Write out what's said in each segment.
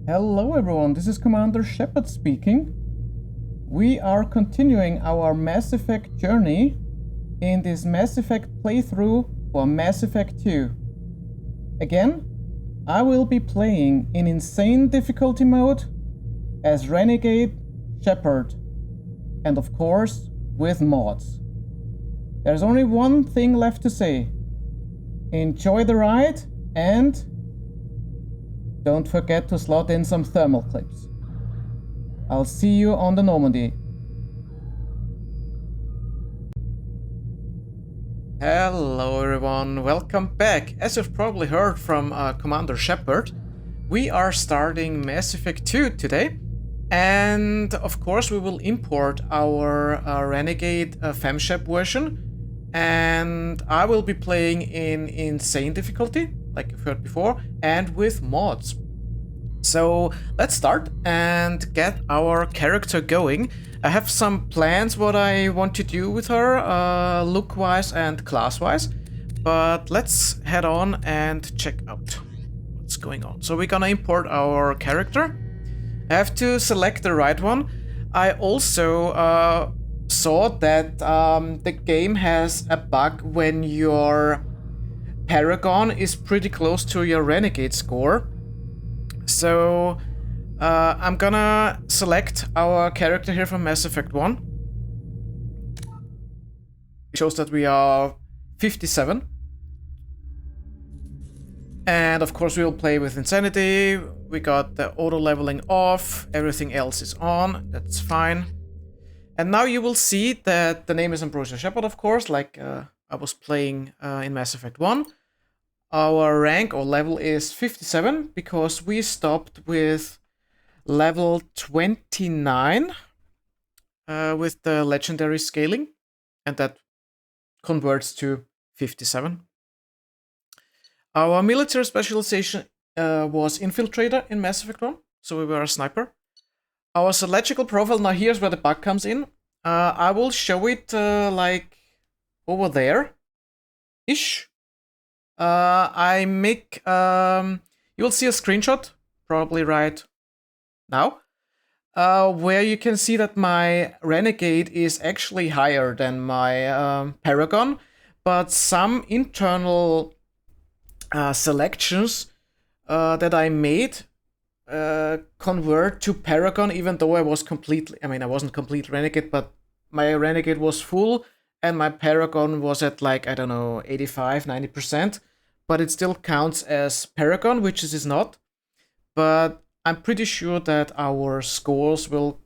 Hello everyone, this is Commander Shepard speaking. We are continuing our Mass Effect journey in this Mass Effect playthrough for Mass Effect 2. Again, I will be playing in insane difficulty mode as Renegade Shepard, and of course with mods. There's only one thing left to say. Enjoy the ride and don't forget to slot in some thermal clips. I'll see you on the Normandy. Hello everyone, welcome back. As you've probably heard from Commander Shepard, we are starting Mass Effect 2 today. And of course we will import our Renegade FemShep version. And I will be playing in insane difficulty, like you've heard before, and with mods. So let's start and get our character going. I have some plans what I want to do with her, look-wise and class-wise. But let's head on and check out what's going on. So we're gonna import our character. I have to select the right one. I also saw that the game has a bug when your Paragon is pretty close to your Renegade score. So I'm gonna select our character here from Mass Effect 1. It shows that we are 57. And of course we'll play with Insanity. We got the auto leveling off, everything else is on, that's fine. And now you will see that the name is Ambrosia Shepard, of course, like I was playing in Mass Effect 1. Our rank or level is 57 because we stopped with level 29 with the legendary scaling, and that converts to 57. Our military specialization was infiltrator in Mass Effect 1, so we were a sniper. Our symmetrical profile, now here's where the bug comes in. I will show it like over there-ish. I make, you will see a screenshot, probably right now, where you can see that my Renegade is actually higher than my Paragon, but some internal selections that I made convert to Paragon, even though I was completely, I wasn't complete Renegade, but my Renegade was full and my Paragon was at like, I don't know, 85, 90%, but it still counts as Paragon, which it is not. But I'm pretty sure that our scores will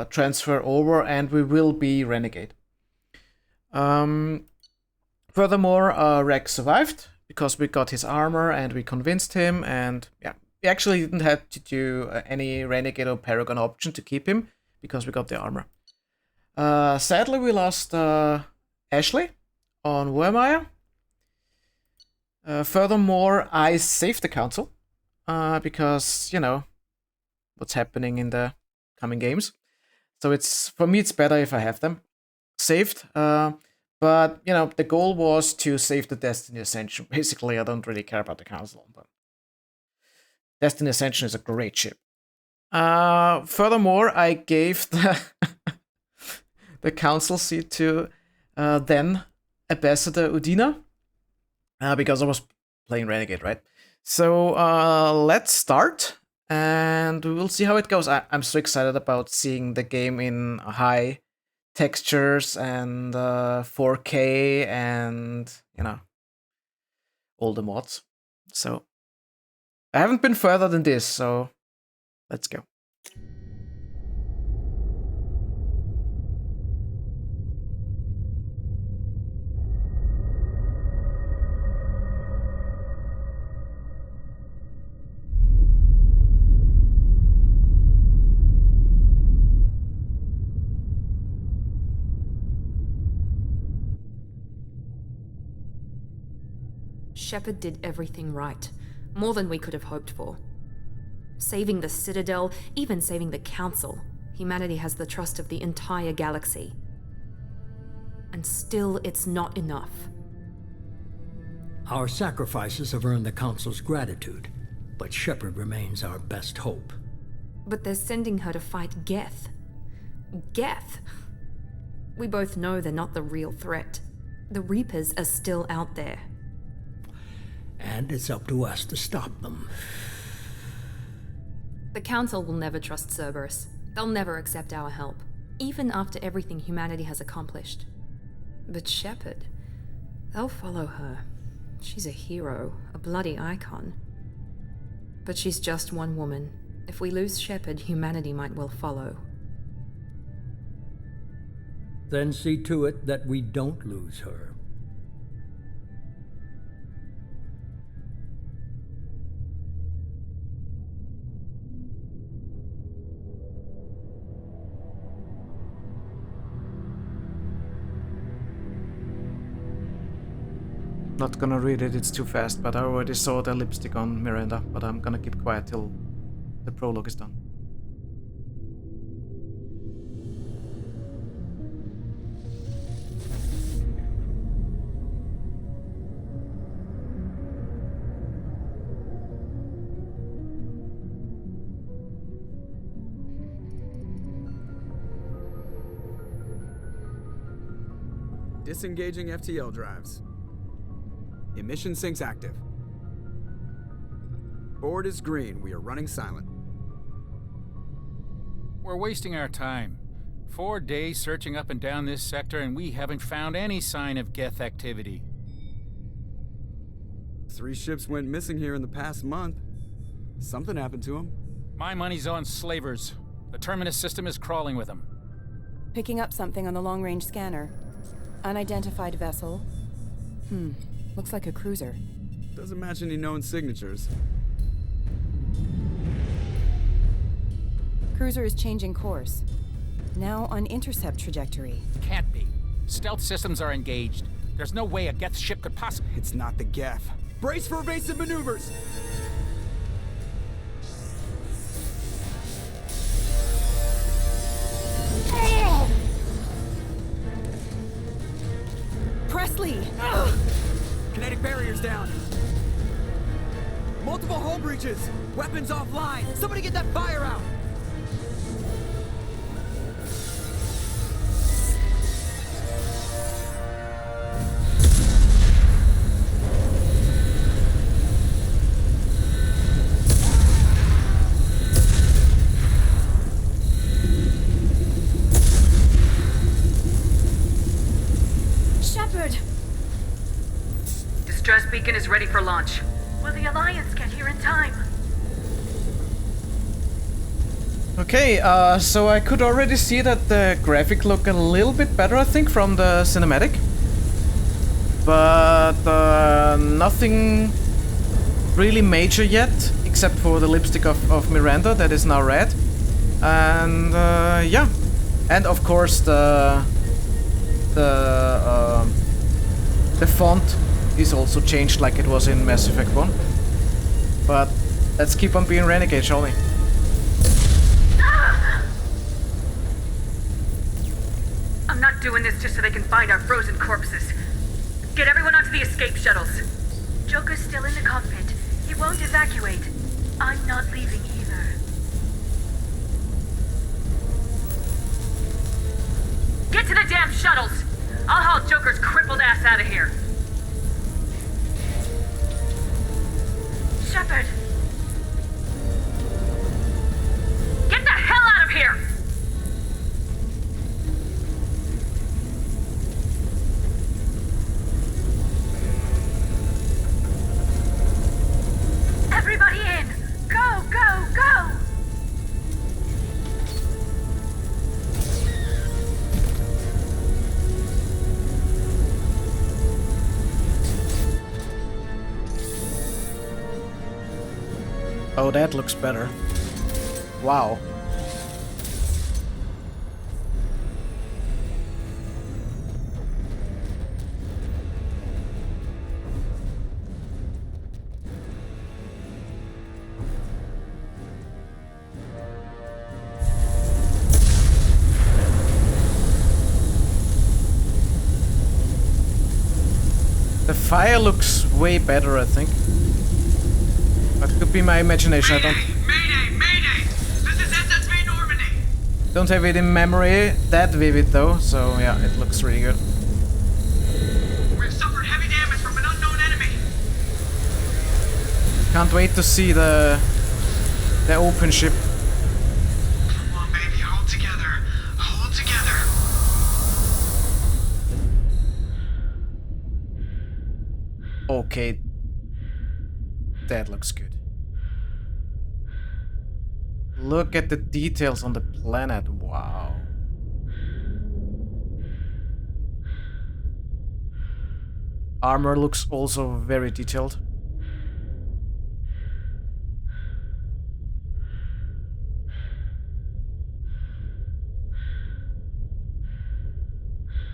transfer over and we will be Renegade. Furthermore, Rex survived because we got his armor and we convinced him, and yeah, we actually didn't have to do any Renegade or Paragon option to keep him because we got the armor. Sadly, we lost Ashley on Warmire. Furthermore, I saved the Council because, you know, what's happening in the coming games. So it's, for me, it's better if I have them saved. But, you know, the goal was to save the Destiny Ascension. Basically, I don't really care about the Council, but Destiny Ascension is a great ship. Furthermore, I gave the Council seat to then Ambassador Udina, because I was playing Renegade, right? So let's start, and we will see how it goes. I'm so excited about seeing the game in high textures and 4K and, you know, all the mods. So I haven't been further than this, so let's go. Shepard did everything right, more than we could have hoped for. Saving the Citadel, even saving the Council, humanity has the trust of the entire galaxy. And still, it's not enough. Our sacrifices have earned the Council's gratitude. but Shepard remains our best hope. But they're sending her to fight Geth. Geth! We both know they're not the real threat. The Reapers are still out there. And it's up to us to stop them. The Council will never trust Cerberus. They'll never accept our help, even after everything humanity has accomplished. But Shepard, they'll follow her. She's a hero, a bloody icon. But she's just one woman. If we lose Shepard, humanity might well follow. Then see to it that we don't lose her. Not gonna read it, it's too fast, but I already saw the lipstick on Miranda, but I'm gonna keep quiet till the prologue is done. Disengaging FTL drives. Emission sinks active. Board is green. We are running silent. We're wasting our time. 4 days searching up and down this sector, and we haven't found any sign of Geth activity. 3 ships went missing here in the past month. Something happened to them. My money's on slavers. The Terminus system is crawling with them. Picking up something on the long-range scanner. Unidentified vessel. Looks like a cruiser. Doesn't match any known signatures. Cruiser is changing course. Now on intercept trajectory. Can't be. Stealth systems are engaged. There's no way a Geth ship could possibly... It's not the Geth. Brace for evasive maneuvers! Presley! Kinetic barriers down. Multiple hull breaches. Weapons offline. Somebody get that fire out. Distress beacon is ready for launch. Will the Alliance get here in time? Okay, so I could already see that the graphic look a little bit better, I think, from the cinematic. But nothing really major yet, except for the lipstick of Miranda that is now red. And yeah, and of course the font is also changed like it was in Mass Effect 1. But let's keep on being Renegade, shall we? I'm not doing this just so they can find our frozen corpses. Get everyone onto the escape shuttles. Joker's still in the cockpit. He won't evacuate. I'm not leaving either. Get to the damn shuttles! I'll haul Joker's crippled ass out of here. Shepard! Get the hell out of here! Everybody in! Go, go, go! Oh, that looks better. Wow. The fire looks way better, I think. But it could be my imagination. I don't. Mayday! This is SSV Normandy! Don't have it in memory that vivid though, so yeah, it looks really good. We've suffered heavy damage from an unknown enemy. Can't wait to see the open ship. Come on, baby, hold together. Hold together. Okay. That looks good. Look at the details on the planet. Wow. Armor looks also very detailed.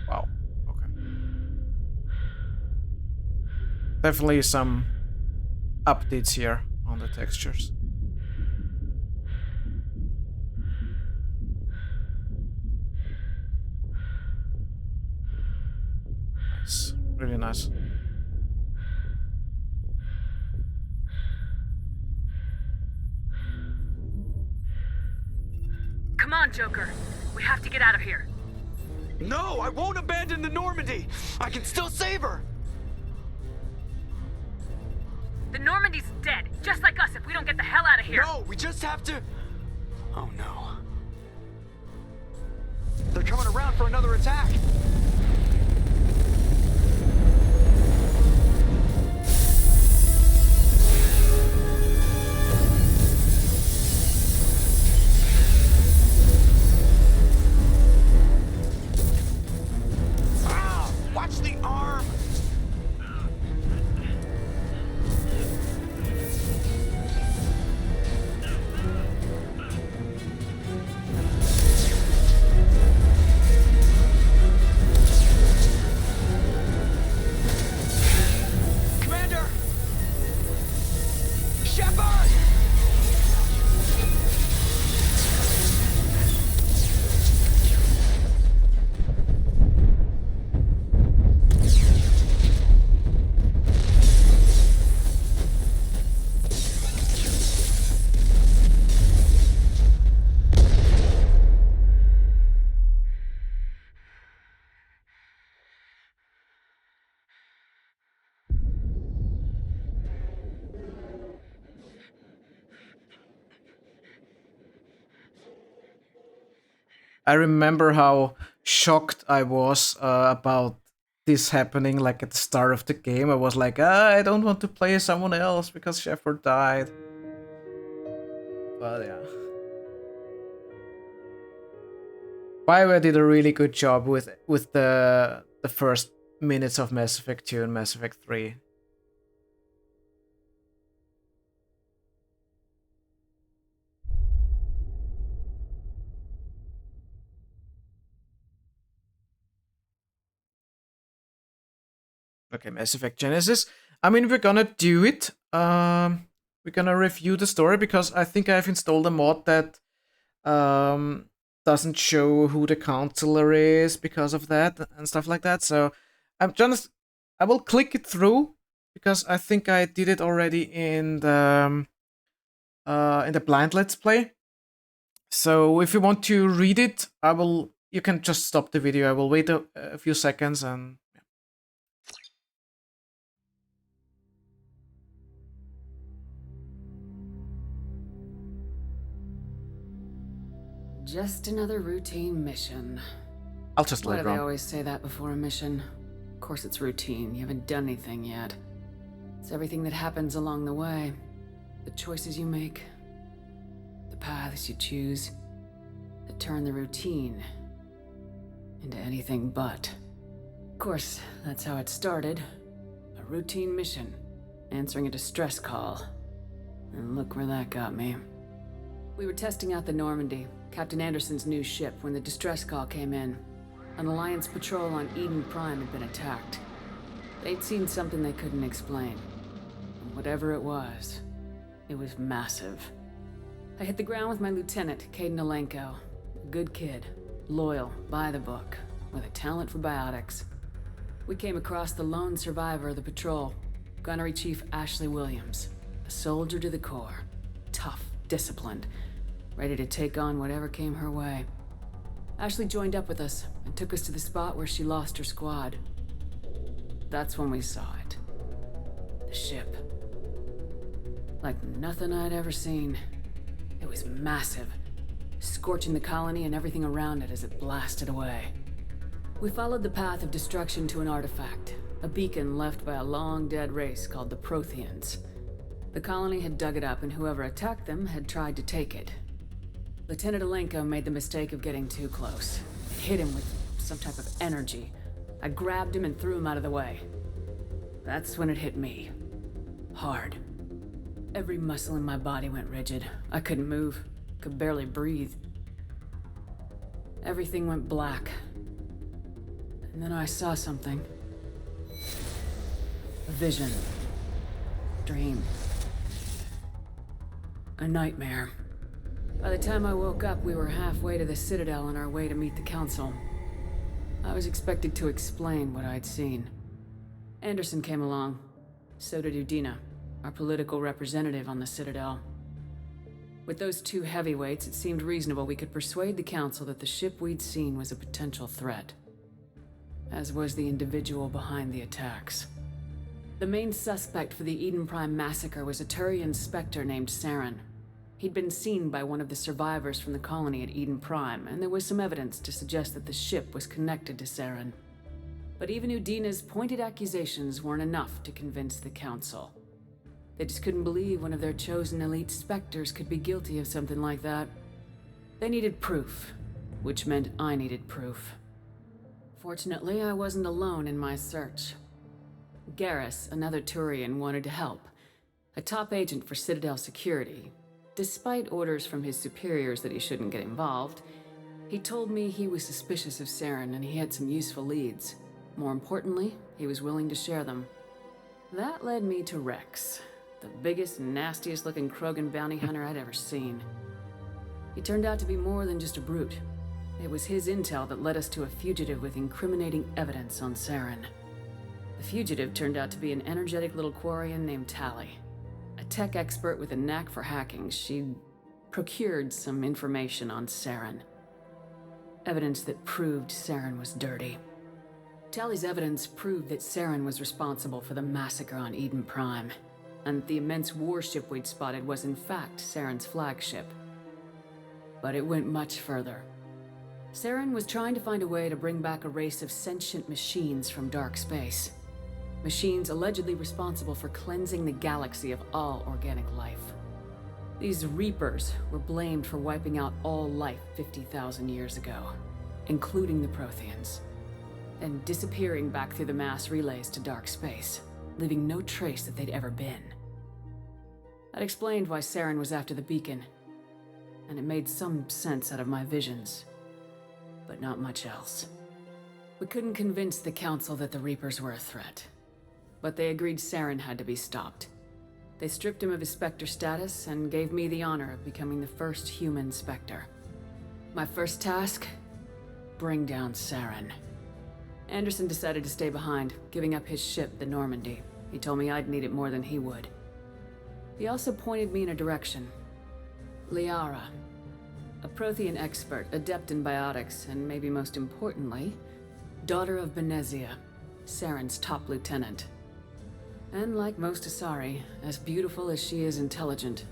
Wow. Okay. Definitely some updates here on the textures. Nice. Really nice. Come on, Joker. We have to get out of here. No, I won't abandon the Normandy. I can still save her. The Normandy's dead, just like us if we don't get the hell out of here. No, we just have to... Oh no. They're coming around for another attack. Ah, watch the arm. Commander! Shepard! I remember how shocked I was about this happening, like at the start of the game. I was like, I don't want to play someone else because Shepard died. But yeah. BioWare did a really good job with the first minutes of Mass Effect 2 and Mass Effect 3. Okay, Mass Effect Genesis. I mean, we're gonna do it. We're gonna review the story because I think I've installed a mod that doesn't show who the Councilor is because of that and stuff like that. So I will click it through because I think I did it already in the blind Let's Play. So if you want to read it, you can just stop the video. I will wait a few seconds and. Just another routine mission. I'll just Why let it do they run. always say that before a mission? Of course it's routine. You haven't done anything yet. It's everything that happens along the way. The choices you make. The paths you choose. That turn the routine into anything but. Of course, that's how it started. A routine mission. Answering a distress call. And look where that got me. We were testing out the Normandy, Captain Anderson's new ship, when the distress call came in. An Alliance patrol on Eden Prime had been attacked. They'd seen something they couldn't explain. And whatever it was massive. I hit the ground with my lieutenant, Caden Alenko. A good kid, loyal, by the book, with a talent for biotics. We came across the lone survivor of the patrol, Gunnery Chief Ashley Williams. A soldier to the core. Tough, disciplined, ready to take on whatever came her way. Ashley joined up with us and took us to the spot where she lost her squad. That's when we saw it. The ship. Like nothing I'd ever seen. It was massive, scorching the colony and everything around it as it blasted away. We followed the path of destruction to an artifact, a beacon left by a long-dead race called the Protheans. The colony had dug it up, and whoever attacked them had tried to take it. Lieutenant Alenko made the mistake of getting too close. It hit him with some type of energy. I grabbed him and threw him out of the way. That's when it hit me. Hard. Every muscle in my body went rigid. I couldn't move, could barely breathe. Everything went black. And then I saw something. A vision. Dream. A nightmare. By the time I woke up, we were halfway to the Citadel on our way to meet the Council. I was expected to explain what I'd seen. Anderson came along. So did Udina, our political representative on the Citadel. With those two heavyweights, it seemed reasonable we could persuade the Council that the ship we'd seen was a potential threat. As was the individual behind the attacks. The main suspect for the Eden Prime massacre was a Turian Spectre named Saren. He'd been seen by one of the survivors from the colony at Eden Prime, and there was some evidence to suggest that the ship was connected to Saren. But even Udina's pointed accusations weren't enough to convince the Council. They just couldn't believe one of their chosen elite Spectres could be guilty of something like that. They needed proof, which meant I needed proof. Fortunately, I wasn't alone in my search. Garrus, another Turian, wanted to help. A top agent for Citadel security. Despite orders from his superiors that he shouldn't get involved, he told me he was suspicious of Saren and he had some useful leads. More importantly, he was willing to share them. That led me to Rex, the biggest, nastiest looking Krogan bounty hunter I'd ever seen. He turned out to be more than just a brute. It was his intel that led us to a fugitive with incriminating evidence on Saren. The fugitive turned out to be an energetic little Quarian named Tali. A tech expert with a knack for hacking, she'd procured some information on Saren. Evidence that proved Saren was dirty. Tali's evidence proved that Saren was responsible for the massacre on Eden Prime, and the immense warship we'd spotted was in fact Saren's flagship. But it went much further. Saren was trying to find a way to bring back a race of sentient machines from dark space. Machines allegedly responsible for cleansing the galaxy of all organic life. These Reapers were blamed for wiping out all life 50,000 years ago, including the Protheans, and disappearing back through the mass relays to dark space, leaving no trace that they'd ever been. That explained why Saren was after the beacon, and it made some sense out of my visions, but not much else. We couldn't convince the Council that the Reapers were a threat, but they agreed Saren had to be stopped. They stripped him of his Spectre status and gave me the honor of becoming the first human Spectre. My first task? Bring down Saren. Anderson decided to stay behind, giving up his ship, the Normandy. He told me I'd need it more than he would. He also pointed me in a direction. Liara, a Prothean expert, adept in biotics, and maybe most importantly, daughter of Benezia, Saren's top lieutenant. And like most Asari, as beautiful as she is intelligent,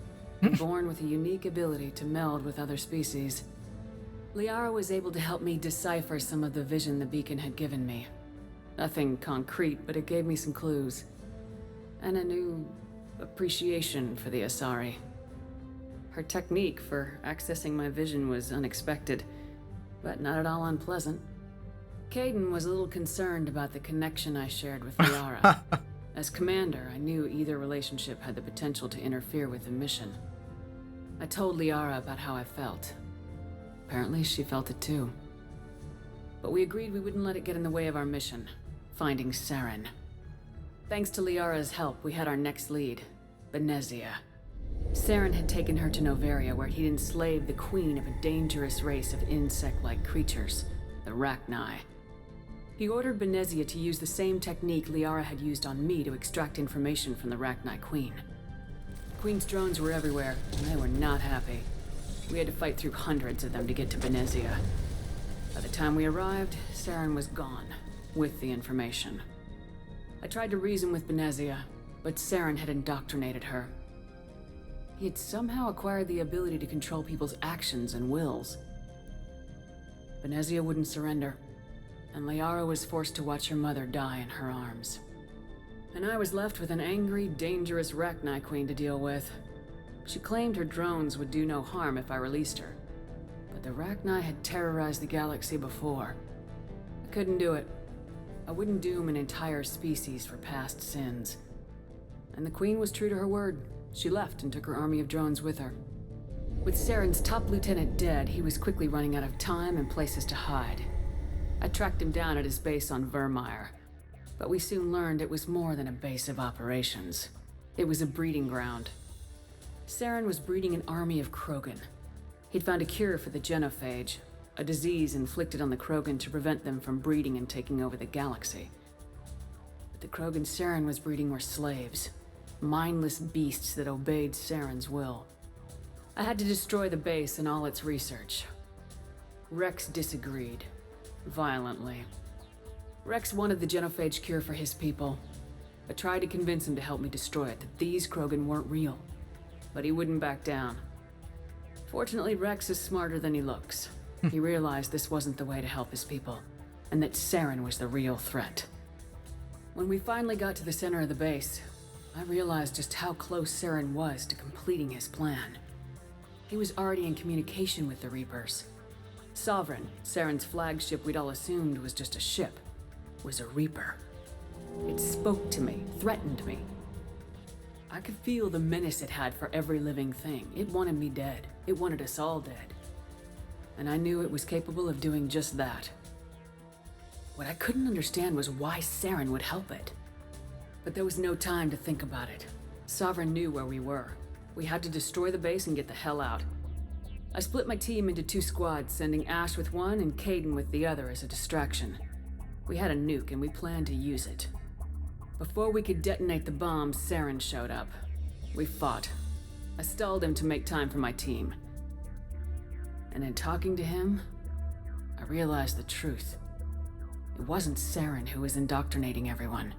born with a unique ability to meld with other species. Liara was able to help me decipher some of the vision the beacon had given me. Nothing concrete, but it gave me some clues. And a new appreciation for the Asari. Her technique for accessing my vision was unexpected, but not at all unpleasant. Caden was a little concerned about the connection I shared with Liara. As commander, I knew either relationship had the potential to interfere with the mission. I told Liara about how I felt. Apparently, she felt it too. But we agreed we wouldn't let it get in the way of our mission, finding Saren. Thanks to Liara's help, we had our next lead, Benezia. Saren had taken her to Noveria, where he'd enslaved the queen of a dangerous race of insect-like creatures, the Rachni. He ordered Benezia to use the same technique Liara had used on me to extract information from the Rachni Queen. Queen's drones were everywhere, and they were not happy. We had to fight through hundreds of them to get to Benezia. By the time we arrived, Saren was gone, with the information. I tried to reason with Benezia, but Saren had indoctrinated her. He had somehow acquired the ability to control people's actions and wills. Benezia wouldn't surrender, and Liara was forced to watch her mother die in her arms. And I was left with an angry, dangerous Rachni Queen to deal with. She claimed her drones would do no harm if I released her. But the Rachni had terrorized the galaxy before. I couldn't do it. I wouldn't doom an entire species for past sins. And the Queen was true to her word. She left and took her army of drones with her. With Saren's top lieutenant dead, he was quickly running out of time and places to hide. I tracked him down at his base on Vermeer. But we soon learned it was more than a base of operations. It was a breeding ground. Saren was breeding an army of Krogan. He'd found a cure for the genophage, a disease inflicted on the Krogan to prevent them from breeding and taking over the galaxy. But the Krogan Saren was breeding were slaves, mindless beasts that obeyed Saren's will. I had to destroy the base and all its research. Rex disagreed, violently. Rex wanted the genophage cure for his people. I tried to convince him to help me destroy it, that these Krogan weren't real. But he wouldn't back down. Fortunately, Rex is smarter than he looks. He realized this wasn't the way to help his people, and that Saren was the real threat. When we finally got to the center of the base, I realized just how close Saren was to completing his plan. He was already in communication with the Reapers. Sovereign, Saren's flagship we'd all assumed was just a ship, was a Reaper. It spoke to me, threatened me. I could feel the menace it had for every living thing. It wanted me dead. It wanted us all dead. And I knew it was capable of doing just that. What I couldn't understand was why Saren would help it. But there was no time to think about it. Sovereign knew where we were. We had to destroy the base and get the hell out. I split my team into 2 squads, sending Ash with one and Caden with the other as a distraction. We had a nuke and we planned to use it. Before we could detonate the bombs, Saren showed up. We fought. I stalled him to make time for my team. And in talking to him, I realized the truth. It wasn't Saren who was indoctrinating everyone.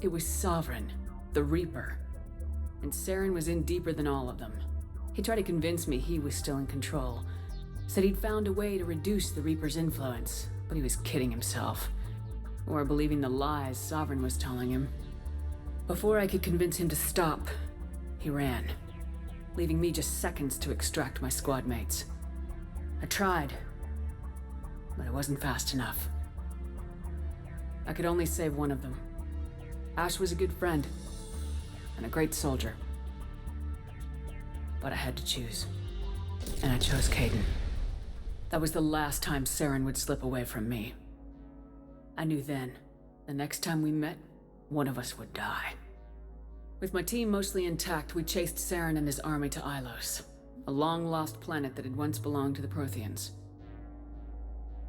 It was Sovereign, the Reaper. And Saren was in deeper than all of them. He tried to convince me he was still in control. Said he'd found a way to reduce the Reaper's influence, but he was kidding himself. Or believing the lies Sovereign was telling him. Before I could convince him to stop, he ran, leaving me just seconds to extract my squad mates. I tried, but I wasn't fast enough. I could only save one of them. Ash was a good friend, and a great soldier. But I had to choose, and I chose Caden. That was the last time Saren would slip away from me. I knew then, the next time we met, one of us would die. With my team mostly intact, we chased Saren and his army to Ilos, a long-lost planet that had once belonged to the Protheans.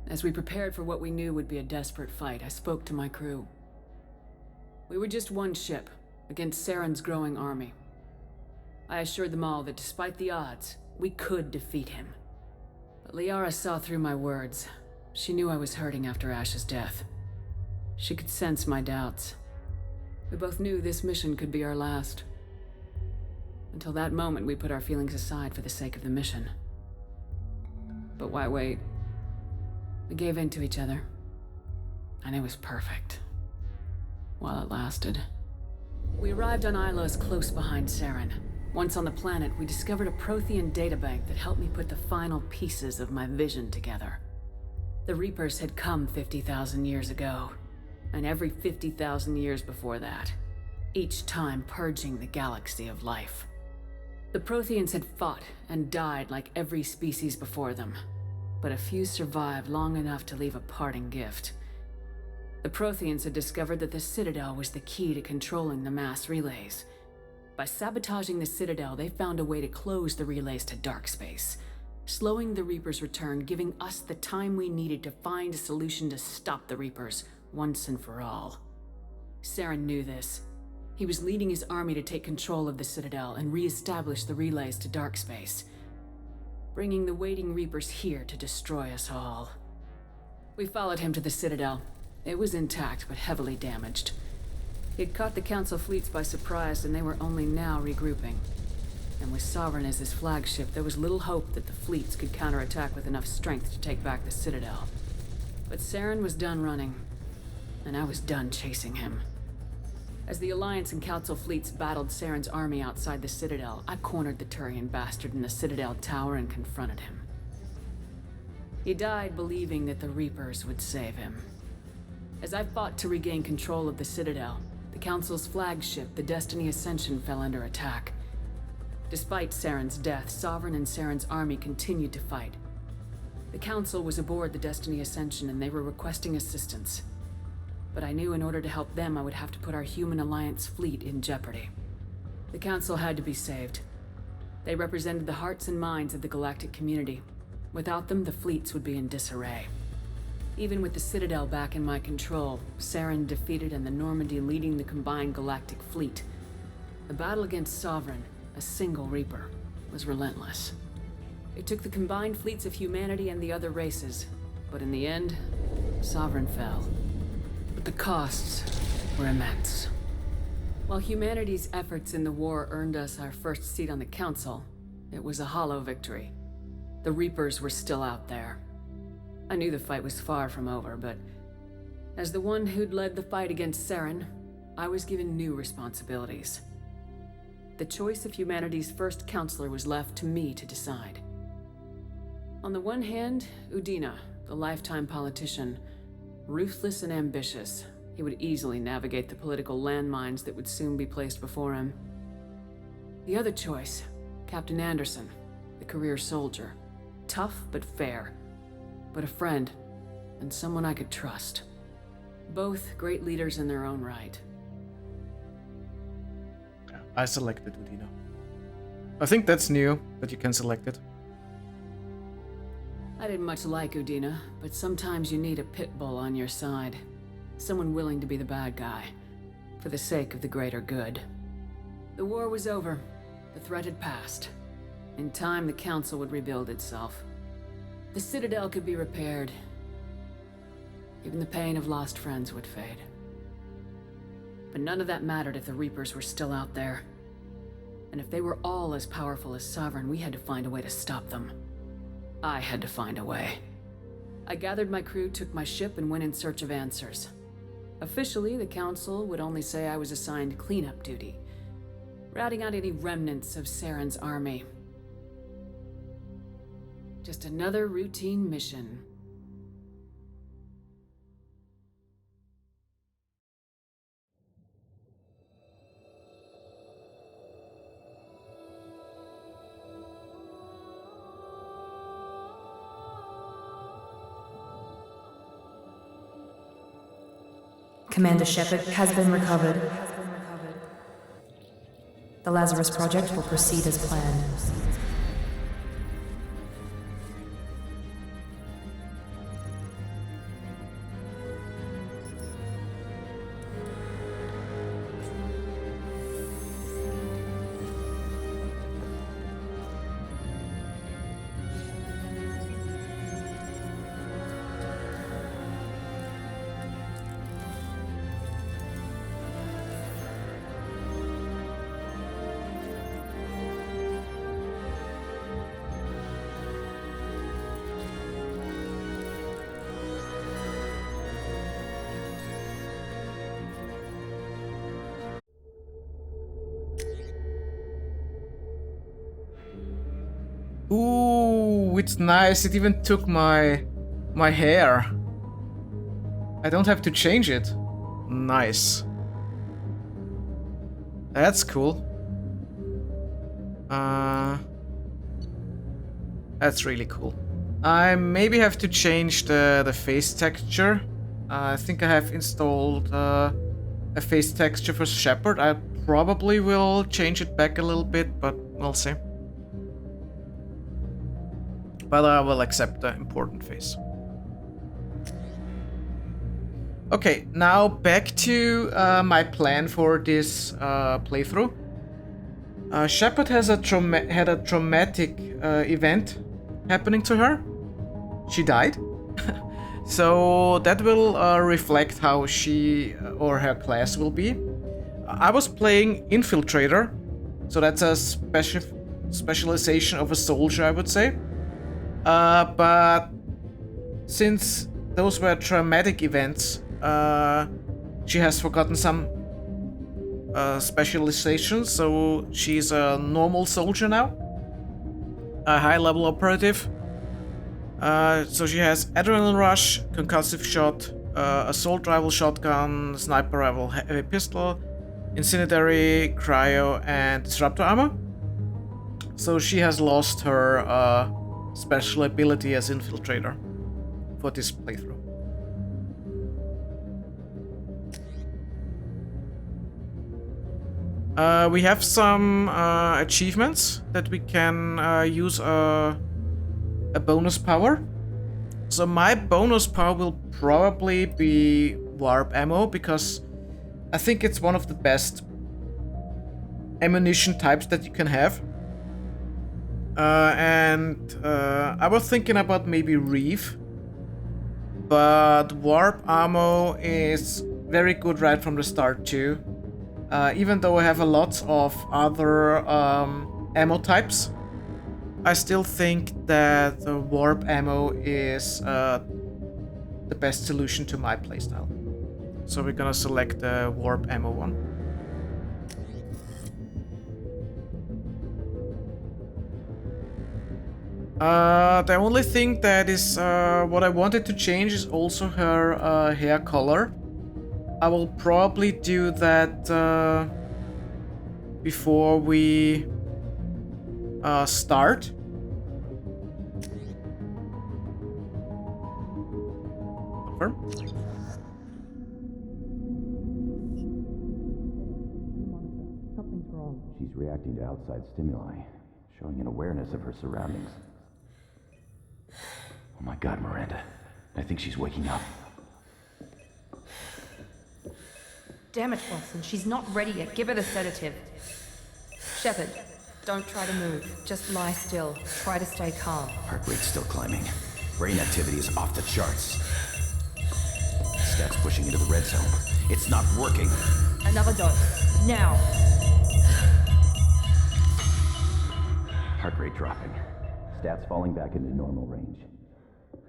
As we prepared for what we knew would be a desperate fight, I spoke to my crew. We were just one ship, against Saren's growing army. I assured them all that despite the odds, we could defeat him. But Liara saw through my words. She knew I was hurting after Ash's death. She could sense my doubts. We both knew this mission could be our last. Until that moment, we put our feelings aside for the sake of the mission. But why wait? We gave in to each other. And it was perfect. While it lasted. We arrived on Ilos close behind Saren. Once on the planet, we discovered a Prothean databank that helped me put the final pieces of my vision together. The Reapers had come 50,000 years ago, and every 50,000 years before that, each time purging the galaxy of life. The Protheans had fought and died like every species before them, but a few survived long enough to leave a parting gift. The Protheans had discovered that the Citadel was the key to controlling the mass relays. By sabotaging the Citadel, they found a way to close the relays to dark space, slowing the Reapers' return, giving us the time we needed to find a solution to stop the Reapers once and for all. Saren knew this, He was leading his army to take control of the Citadel and re-establish the relays to dark space, bringing the waiting Reapers here to destroy us all. We followed him to the Citadel. It was intact, but heavily damaged. He'd caught the Council fleets by surprise, and they were only now regrouping. And with Sovereign as his flagship, there was little hope that the fleets could counterattack with enough strength to take back the Citadel. But Saren was done running, and I was done chasing him. As the Alliance and Council fleets battled Saren's army outside the Citadel, I cornered the Turian bastard in the Citadel tower and confronted him. He died believing that the Reapers would save him. As I fought to regain control of the Citadel, the Council's flagship, the Destiny Ascension, fell under attack. Despite Saren's death, Sovereign and Saren's army continued to fight. The Council was aboard the Destiny Ascension and they were requesting assistance. But I knew in order to help them, I would have to put our human Alliance fleet in jeopardy. The Council had to be saved. They represented the hearts and minds of the galactic community. Without them, the fleets would be in disarray. Even with the Citadel back in my control, Saren defeated and the Normandy leading the combined galactic fleet, the battle against Sovereign, a single Reaper, was relentless. It took the combined fleets of humanity and the other races, but in the end, Sovereign fell. But the costs were immense. While humanity's efforts in the war earned us our first seat on the Council, it was a hollow victory. The Reapers were still out there. I knew the fight was far from over, but as the one who'd led the fight against Saren, I was given new responsibilities. The choice of humanity's first Councilor was left to me to decide. On the one hand, Udina, the lifetime politician, ruthless and ambitious, he would easily navigate the political landmines that would soon be placed before him. The other choice, Captain Anderson, the career soldier, tough but fair, but a friend, and someone I could trust. Both great leaders in their own right. I selected Udina. I think that's new, that you can select it. I didn't much like Udina, but sometimes you need a pit bull on your side. Someone willing to be the bad guy, for the sake of the greater good. The war was over. The threat had passed. In time, the Council would rebuild itself. The Citadel could be repaired. Even the pain of lost friends would fade. But none of that mattered if the Reapers were still out there. And if they were all as powerful as Sovereign, we had to find a way to stop them. I had to find a way. I gathered my crew, took my ship, and went in search of answers. Officially, the Council would only say I was assigned cleanup duty, routing out any remnants of Saren's army. Just another routine mission. Commander Shepard has been recovered. The Lazarus project will proceed as planned. Ooh, it's nice. It even took my hair. I don't have to change it. Nice. That's cool. That's really cool. I maybe have to change the face texture. I think I have installed a face texture for Shepard. I probably will change it back a little bit, but we'll see. But I will accept the important face. Okay, now back to my plan for this playthrough. Shepard has had a traumatic event happening to her. She died. So that will reflect how she or her class will be. I was playing Infiltrator, so that's a specialization of a soldier, I would say. But since those were traumatic events, she has forgotten some specializations, so she's a normal soldier now, a high-level operative. So she has Adrenaline Rush, Concussive Shot, Assault Rifle Shotgun, Sniper Rifle Heavy Pistol, Incendiary, Cryo, and Disruptor Armor. So she has lost her special ability as Infiltrator for this playthrough. We have some achievements that we can use a bonus power. So my bonus power will probably be warp ammo, because I think it's one of the best ammunition types that you can have. And I was thinking about maybe Reef, but warp ammo is very good right from the start too. Even though I have a lot of other ammo types, I still think that the warp ammo is the best solution to my playstyle. So we're gonna select the warp ammo one. The only thing that is what I wanted to change is also her hair color. I will probably do that before we start. Confirm. Something's wrong. She's reacting to outside stimuli, showing an awareness of her surroundings. Oh my God, Miranda. I think she's waking up. Damn it, Watson. She's not ready yet. Give her the sedative. Shepard, don't try to move. Just lie still. Try to stay calm. Heart rate's still climbing. Brain activity is off the charts. Stats pushing into the red zone. It's not working. Another dose. Now. Heart rate dropping. Stats falling back into normal range.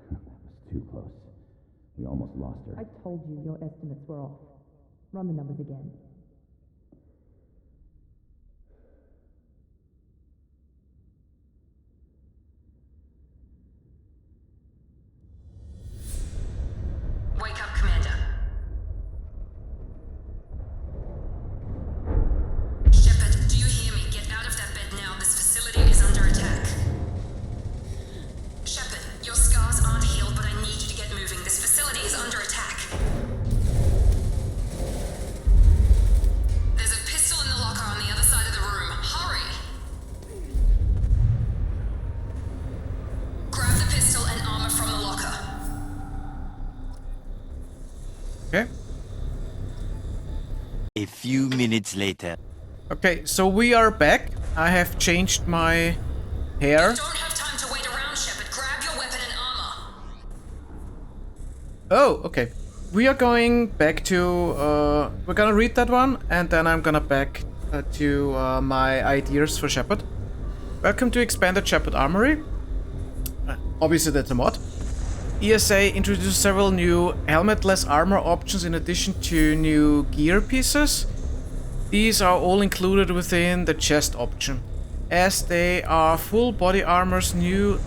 That was too close. We almost lost her. I told you your estimates were off. Run the numbers again. Wake up, Commander. Shepard, do you hear me? Get out of that bed now. This facility is under attack. Shepard, your scars aren't healed, but I need you to get moving. This facility is under attack. Okay. A few minutes later. Okay, so we are back. I have changed my hair. You don't have time to wait around, Shepard. Grab your weapon and armor. Oh, okay. We are going back to... we're gonna read that one, and then I'm gonna back to my ideas for Shepard. Welcome to Expanded Shepard Armory. Obviously that's a mod. ESA introduced several new helmetless armor options in addition to new gear pieces. These are all included within the chest option. As they are full body armors, new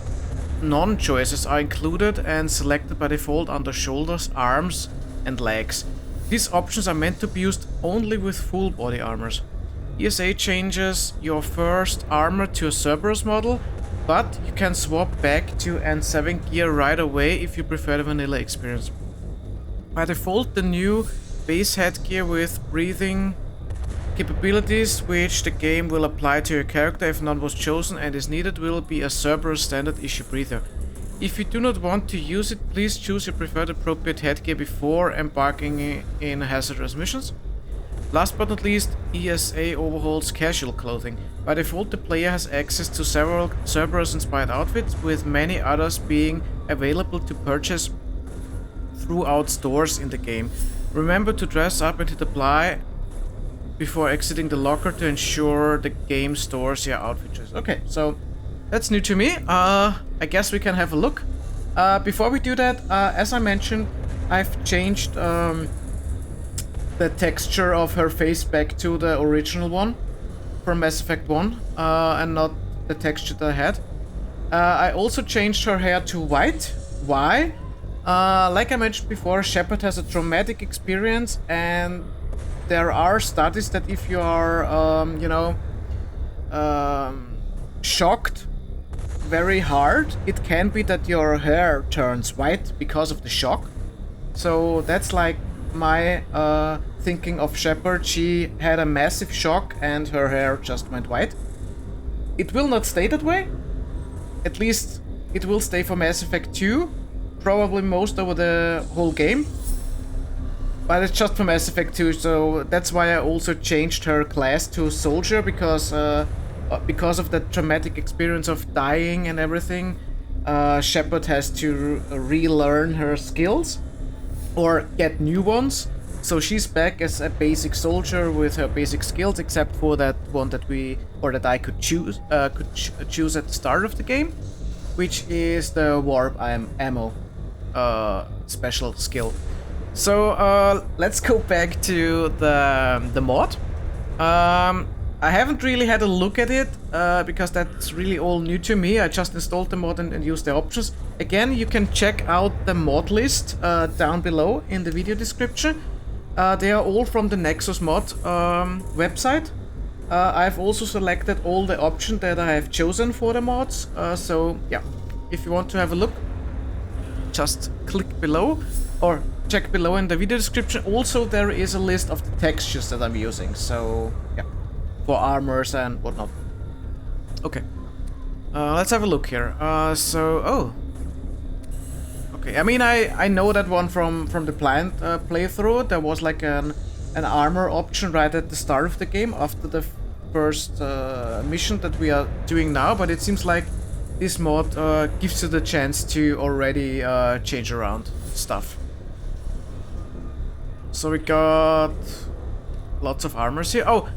non-choices are included and selected by default under shoulders, arms and legs. These options are meant to be used only with full body armors. ESA changes your first armor to a Cerberus model, but you can swap back to N7 gear right away if you prefer the vanilla experience. By default, the new base headgear with breathing capabilities, which the game will apply to your character if none was chosen and is needed, will be a Cerberus standard issue breather. If you do not want to use it, please choose your preferred appropriate headgear before embarking in hazardous missions. Last but not least, ESA overhauls casual clothing. By default, the player has access to several Cerberus-inspired outfits, with many others being available to purchase throughout stores in the game. Remember to dress up and hit apply before exiting the locker to ensure the game stores your outfit choice. Okay, so that's new to me. I guess we can have a look. Before we do that, as I mentioned, I've changed the texture of her face back to the original one from Mass Effect 1, and not the texture that I had. I also changed her hair to white. Why? Like I mentioned before, Shepard has a traumatic experience, and there are studies that if you are, shocked very hard, it can be that your hair turns white because of the shock. So that's like my thinking of Shepard. She had a massive shock and her hair just went white. It will not stay that way. At least it will stay for Mass Effect 2. Probably most over the whole game. But it's just for Mass Effect 2, so that's why I also changed her class to Soldier, because of that traumatic experience of dying and everything. Shepard has to relearn her skills or get new ones. So she's back as a basic soldier with her basic skills, except for that one that I could choose at the start of the game, which is the warp ammo special skill. So let's go back to the mod. I haven't really had a look at it because that's really all new to me. I just installed the mod and used the options. Again, you can check out the mod list down below in the video description. They are all from the Nexus mod website. I've also selected all the options that I have chosen for the mods. So yeah, if you want to have a look, just click below or check below in the video description. Also, there is a list of the textures that I'm using. So yeah, for armors and whatnot. Okay, let's have a look here. Okay, I mean, I know that one from the planned playthrough. There was like an armor option right at the start of the game after the first mission that we are doing now, but it seems like this mod gives you the chance to already change around stuff. So we got lots of armors here. Oh,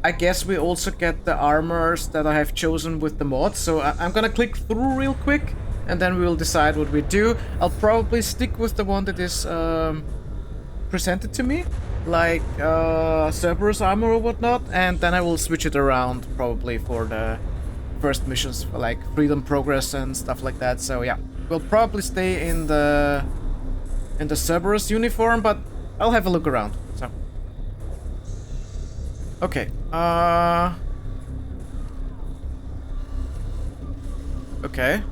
I guess we also get the armors that I have chosen with the mod. So I'm gonna click through real quick, and then we will decide what we do. I'll probably stick with the one that is presented to me, like Cerberus armor or whatnot, and then I will switch it around probably for the first missions, for like Freedom Progress and stuff like that. So yeah, we'll probably stay in the Cerberus uniform, but I'll have a look around. So okay, okay.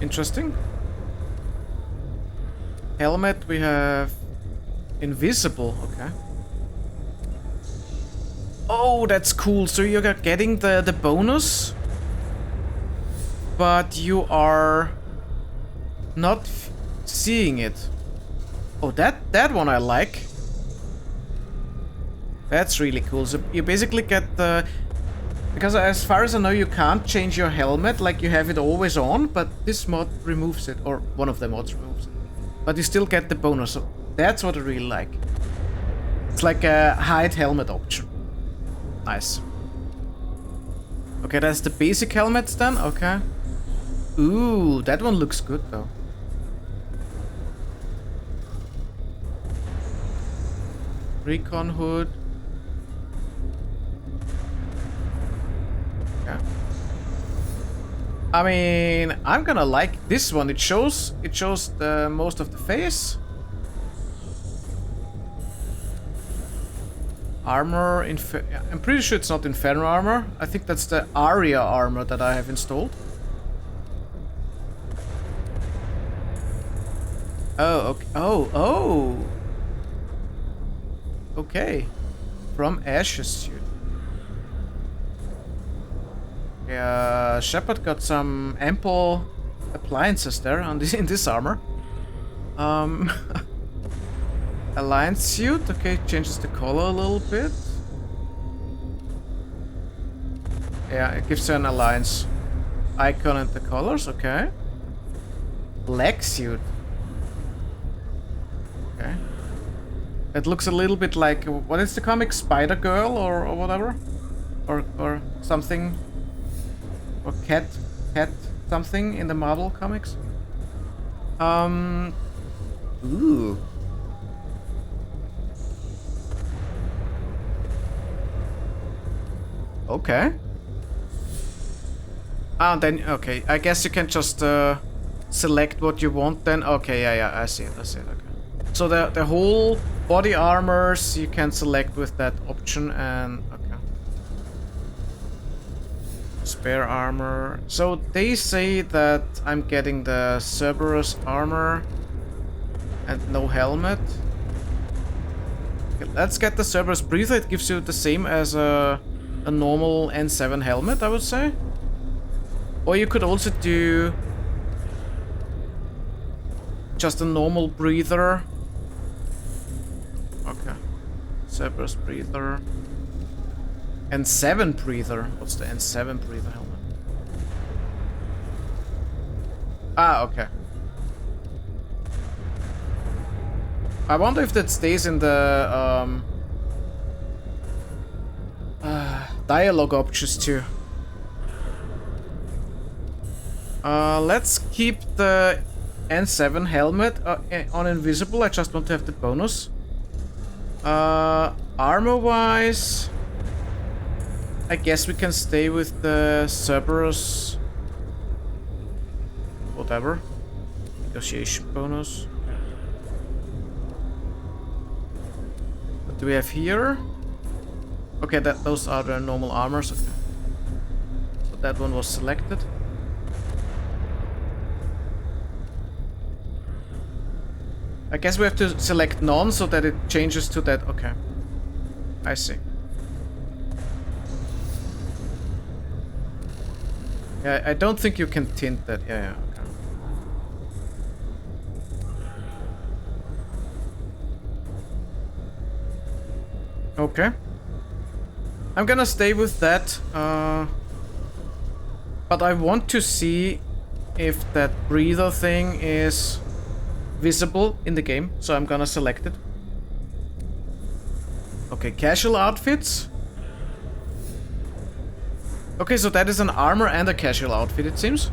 Interesting. Helmet, we have invisible, okay. Oh, that's cool. So you're getting the bonus, but you are not seeing it. Oh, that one I like. That's really cool. So you basically get the... Because as far as I know, you can't change your helmet, like you have it always on, but this mod removes it, or one of the mods removes it. But you still get the bonus, so that's what I really like. It's like a hide helmet option. Nice. Okay, that's the basic helmets then, okay. Ooh, that one looks good though. Recon hood. I mean, I'm gonna like this one. It shows the most of the face. Armor, I'm pretty sure it's not Inferno armor. I think that's the Aria armor that I have installed. Oh, okay. Oh. Okay. From Ashes suit. Shepard got some ample appliances there on this, in this armor. Alliance suit, okay, changes the color a little bit. Yeah, it gives you an alliance icon and the colors, okay. Black suit. Okay. It looks a little bit like, what is the comic? Spider Girl or whatever? Or something? Or cat something in the Marvel comics? Ooh. Okay. Ah, then, okay. I guess you can just select what you want then. Okay, yeah, I see it, okay. So the whole body armors you can select with that option and, okay. Spare armor. So they say that I'm getting the Cerberus armor and no helmet. Okay, let's get the Cerberus breather. It gives you the same as a normal N7 helmet, I would say. Or you could also do just a normal breather. Okay. Cerberus breather. N7 breather. What's the N7 breather helmet? Ah, okay. I wonder if that stays in the dialogue options too. Let's keep the N7 helmet on invisible. I just want to have the bonus. Armor wise, I guess we can stay with the Cerberus. Whatever. Negotiation bonus. What do we have here? Okay, those are the normal armors. Okay. So that one was selected. I guess we have to select none so that it changes to that. Okay. I see. Yeah, I don't think you can tint that. Yeah, okay. Okay. I'm gonna stay with that. But I want to see if that breather thing is visible in the game, so I'm gonna select it. Okay, casual outfits. Okay, so that is an armor and a casual outfit, it seems.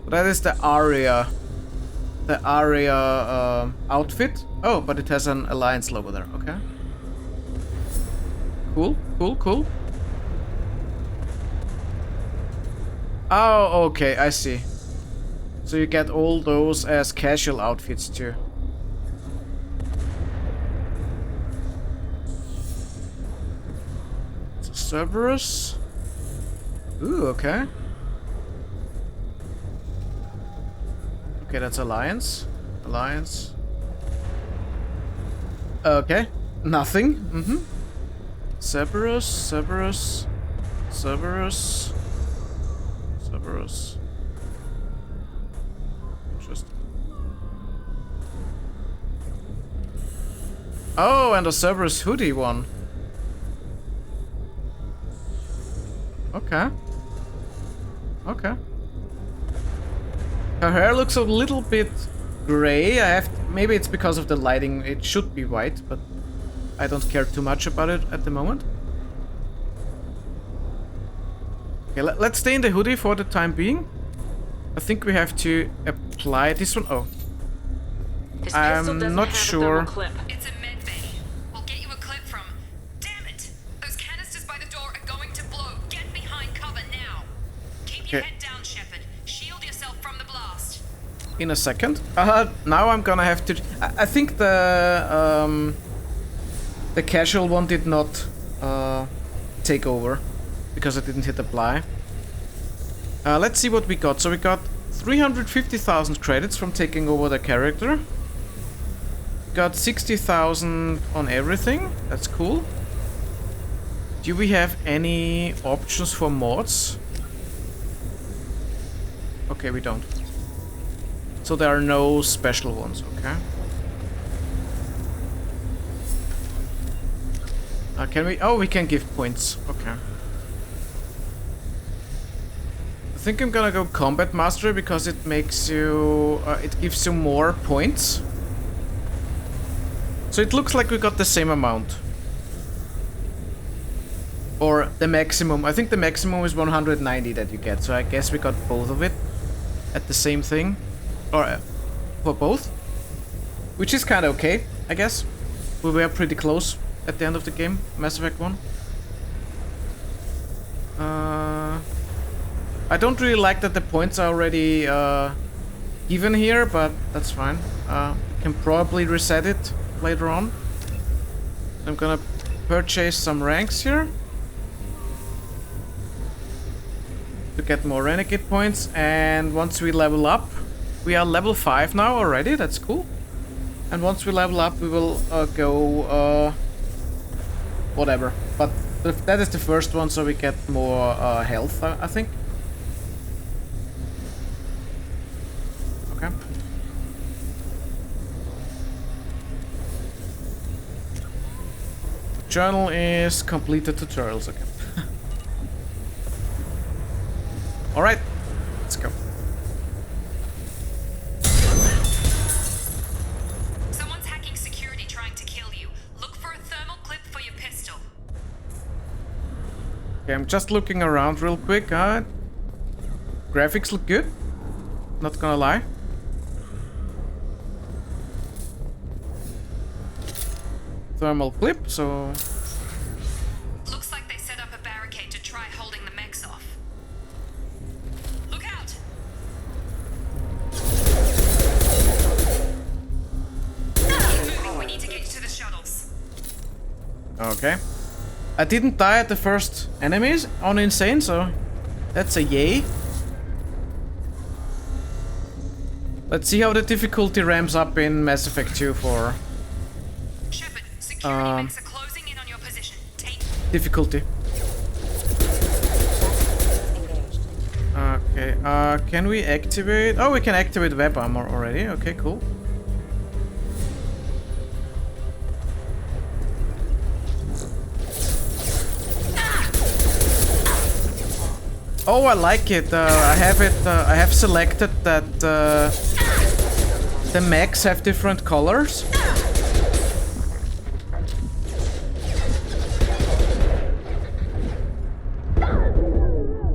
That is the Aria. The Aria outfit. Oh, but it has an Alliance logo there, okay. Cool, cool, cool. Oh, okay, I see. So you get all those as casual outfits too. So Cerberus. Ooh, okay. Okay, that's Alliance. Alliance. Okay. Nothing. Mm-hmm. Cerberus, Cerberus, Cerberus, Cerberus. Interesting. Oh, and a Cerberus hoodie one. Okay. Okay. Her hair looks a little bit gray. Maybe it's because of the lighting. It should be white, but I don't care too much about it at the moment. Okay, let's stay in the hoodie for the time being. I think we have to apply this one. Oh. I'm not sure. It's a med bay. We'll get you a clip from. Damn it! Those canisters by the door are going to blow. Get behind cover now. Keep your head down, Shepard. Shield yourself from the blast. In a second. Now I'm gonna have to. I think the casual one did not take over because I didn't hit apply. Let's see what we got. So we got 350,000 credits from taking over the character. Got 60,000 on everything. That's cool. Do we have any options for mods? Okay, we don't. So there are no special ones, okay. Can we? Oh, we can give points. Okay. I think I'm gonna go Combat Master because it makes you... it gives you more points. So it looks like we got the same amount. Or the maximum. I think the maximum is 190 that you get. So I guess we got both of it at the same thing. Or for both. Which is kind of okay, I guess. We were pretty close at the end of the game. Mass Effect 1. I don't really like that the points are already given here, but that's fine. Can probably reset it later on. I'm gonna purchase some ranks here to get more Renegade points, and once we level up, we are level 5 now already, that's cool. And once we level up, we will go whatever. But that is the first one, so we get more health, I think. Okay. Journal is completed tutorials, okay. Alright, let's go. Someone's hacking security trying to kill you. Look for a thermal clip for your pistol. Okay, I'm just looking around real quick. Graphics look good. Not gonna lie. Thermal clip, so... Looks like they set up a barricade to try holding the mechs off. Look out! Keep moving, we need to get you to the shuttles. Okay. I didn't die at the first enemies on Insane, so that's a yay. Let's see how the difficulty ramps up in Mass Effect 2 for... Shepard, security mechs are closing in on your position. Take... difficulty. Okay, can we activate... Oh, we can activate web armor already. Okay, cool. Oh, I like it. I have it. I have selected that the mechs have different colors.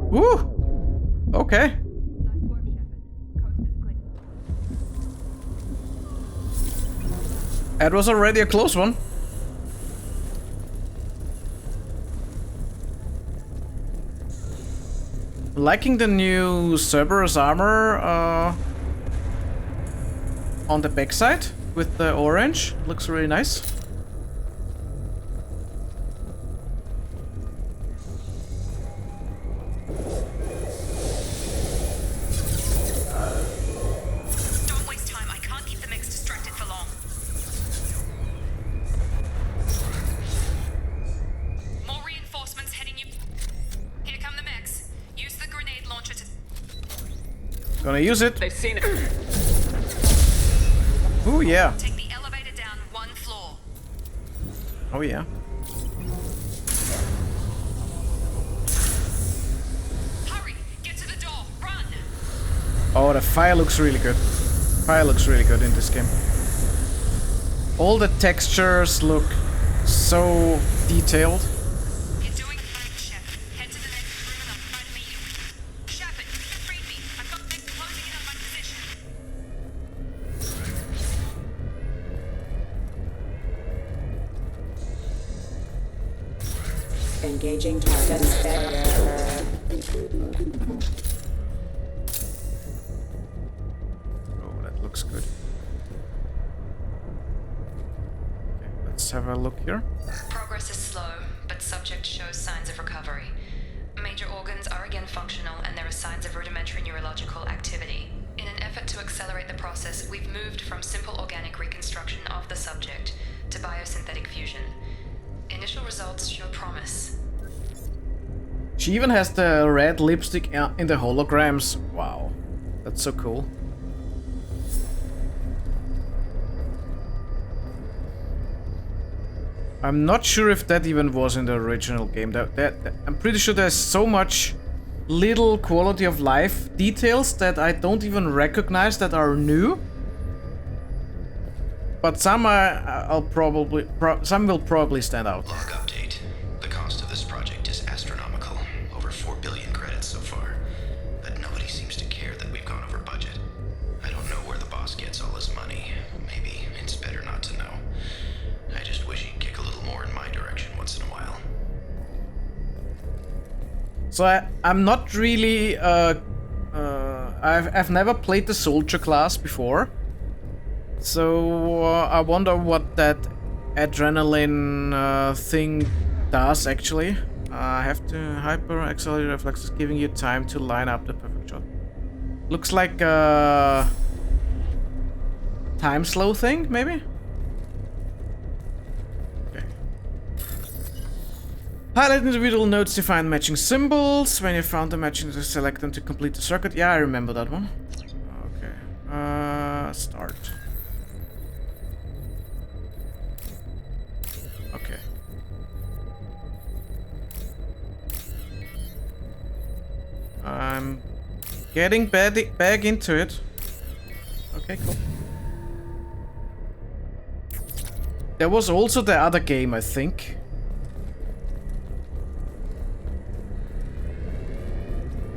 Woo! Okay. That was already a close one. Liking the new Cerberus armor on the backside with the orange. Looks really nice. Don't waste time. I can't keep the mechs distracted for long. More reinforcements heading you. Here come the mechs. Use the grenade launcher to... Gonna use it. They've seen it. Ooh, yeah. Take the elevator down one floor. Oh, yeah. Hurry! Get to the door! Run! Oh, the fire looks really good. Fire looks really good in this game. All the textures look so detailed. You're doing fine, Shepard. Head to the next room and I'll try to meet you. Shepard, read me. I've got mechs closing in on my position. Engaging targets barrier. Oh, that looks good. Okay, let's have a look here. Progress is slow, but subject shows signs of recovery. Major organs are again functional, and there are signs of rudimentary neurological activity. In an effort to accelerate the process, we've moved from simple organic reconstruction of the subject to biosynthetic fusion. Initial results show promise. She even has the red lipstick in the holograms. Wow, that's so cool. I'm not sure if that even was in the original game. I'm pretty sure there's so much little quality of life details that I don't even recognize that are new. But some some will probably stand out. Log update. The cost of this project is astronomical. Over 4 billion credits so far. But nobody seems to care that we've gone over budget. I don't know where the boss gets all his money. Maybe it's better not to know. I just wish he'd kick a little more in my direction once in a while. So I'm not really I've never played the soldier class before. So I wonder what that adrenaline thing does actually. I have to hyper accelerate reflexes, giving you time to line up the perfect shot. Looks like a time slow thing, maybe? Okay. Highlight individual nodes to find matching symbols. When you found the matching, to select them to complete the circuit. Yeah, I remember that one. Okay. Start. Okay. I'm getting back into it. Okay, cool. There was also the other game, I think.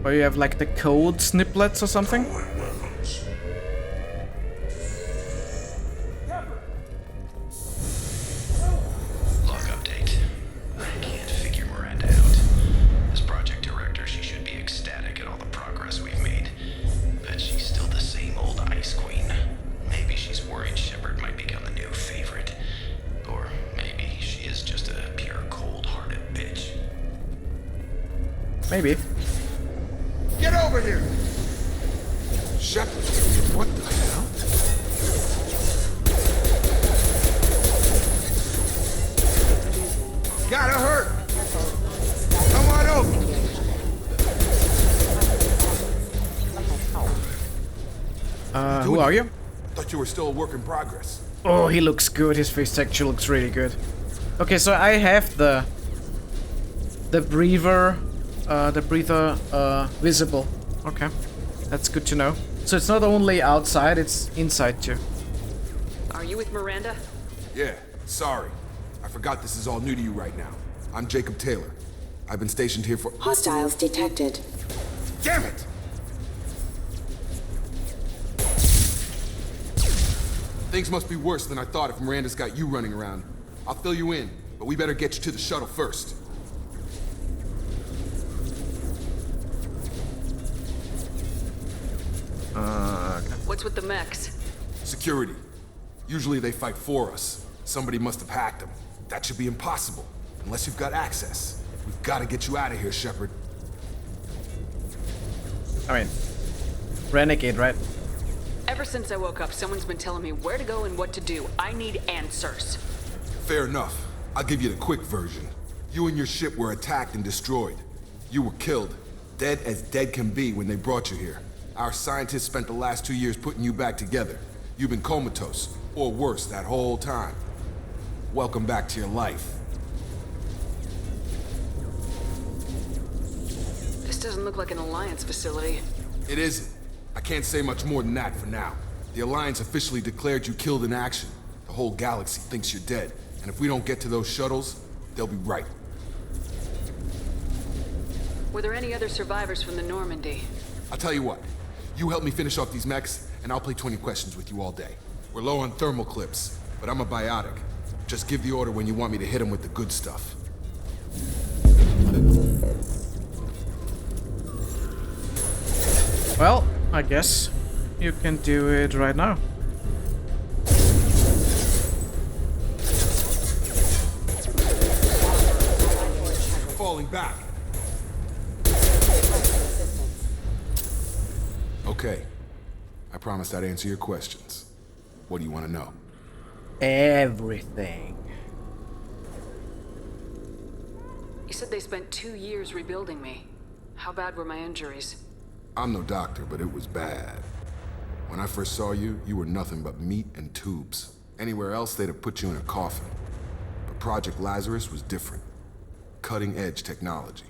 Where you have like the code snippets or something. Log update. I can't figure Miranda out. As project director, she should be ecstatic at all the progress we've made. But she's still the same old ice queen. Maybe she's worried Shepard might become the new favorite. Or maybe she is just a pure cold-hearted bitch. Maybe. Get over here! Shepard, what the hell? Gotta hurt! Come on over! Who are you? Thought you were still a work in progress. Oh, he looks good. His face texture looks really good. Okay, so I have the breather visible. Okay, that's good to know. So it's not only outside, it's inside too. Are you with Miranda? Yeah, sorry. I forgot this is all new to you right now. I'm Jacob Taylor. I've been stationed here for— Hostiles detected. Damn it! Things must be worse than I thought if Miranda's got you running around. I'll fill you in, but we better get you to the shuttle first. What's with the mechs? Security. Usually they fight for us. Somebody must have hacked them. That should be impossible, unless you've got access. We've got to get you out of here, Shepard. I mean, Renegade, right? Ever since I woke up, someone's been telling me where to go and what to do. I need answers. Fair enough. I'll give you the quick version. You and your ship were attacked and destroyed. You were killed. Dead as dead can be when they brought you here. Our scientists spent the last 2 years putting you back together. You've been comatose, or worse, that whole time. Welcome back to your life. This doesn't look like an Alliance facility. It isn't. I can't say much more than that for now. The Alliance officially declared you killed in action. The whole galaxy thinks you're dead. And if we don't get to those shuttles, they'll be right. Were there any other survivors from the Normandy? I'll tell you what. You help me finish off these mechs, and I'll play 20 questions with you all day. We're low on thermal clips, but I'm a biotic. Just give the order when you want me to hit them with the good stuff. Well, I guess you can do it right now. Falling back. Okay. I promised I'd answer your questions. What do you want to know? Everything. You said they spent 2 years rebuilding me. How bad were my injuries? I'm no doctor, but it was bad. When I first saw you, you were nothing but meat and tubes. Anywhere else, they'd have put you in a coffin. But Project Lazarus was different. Cutting-edge technology.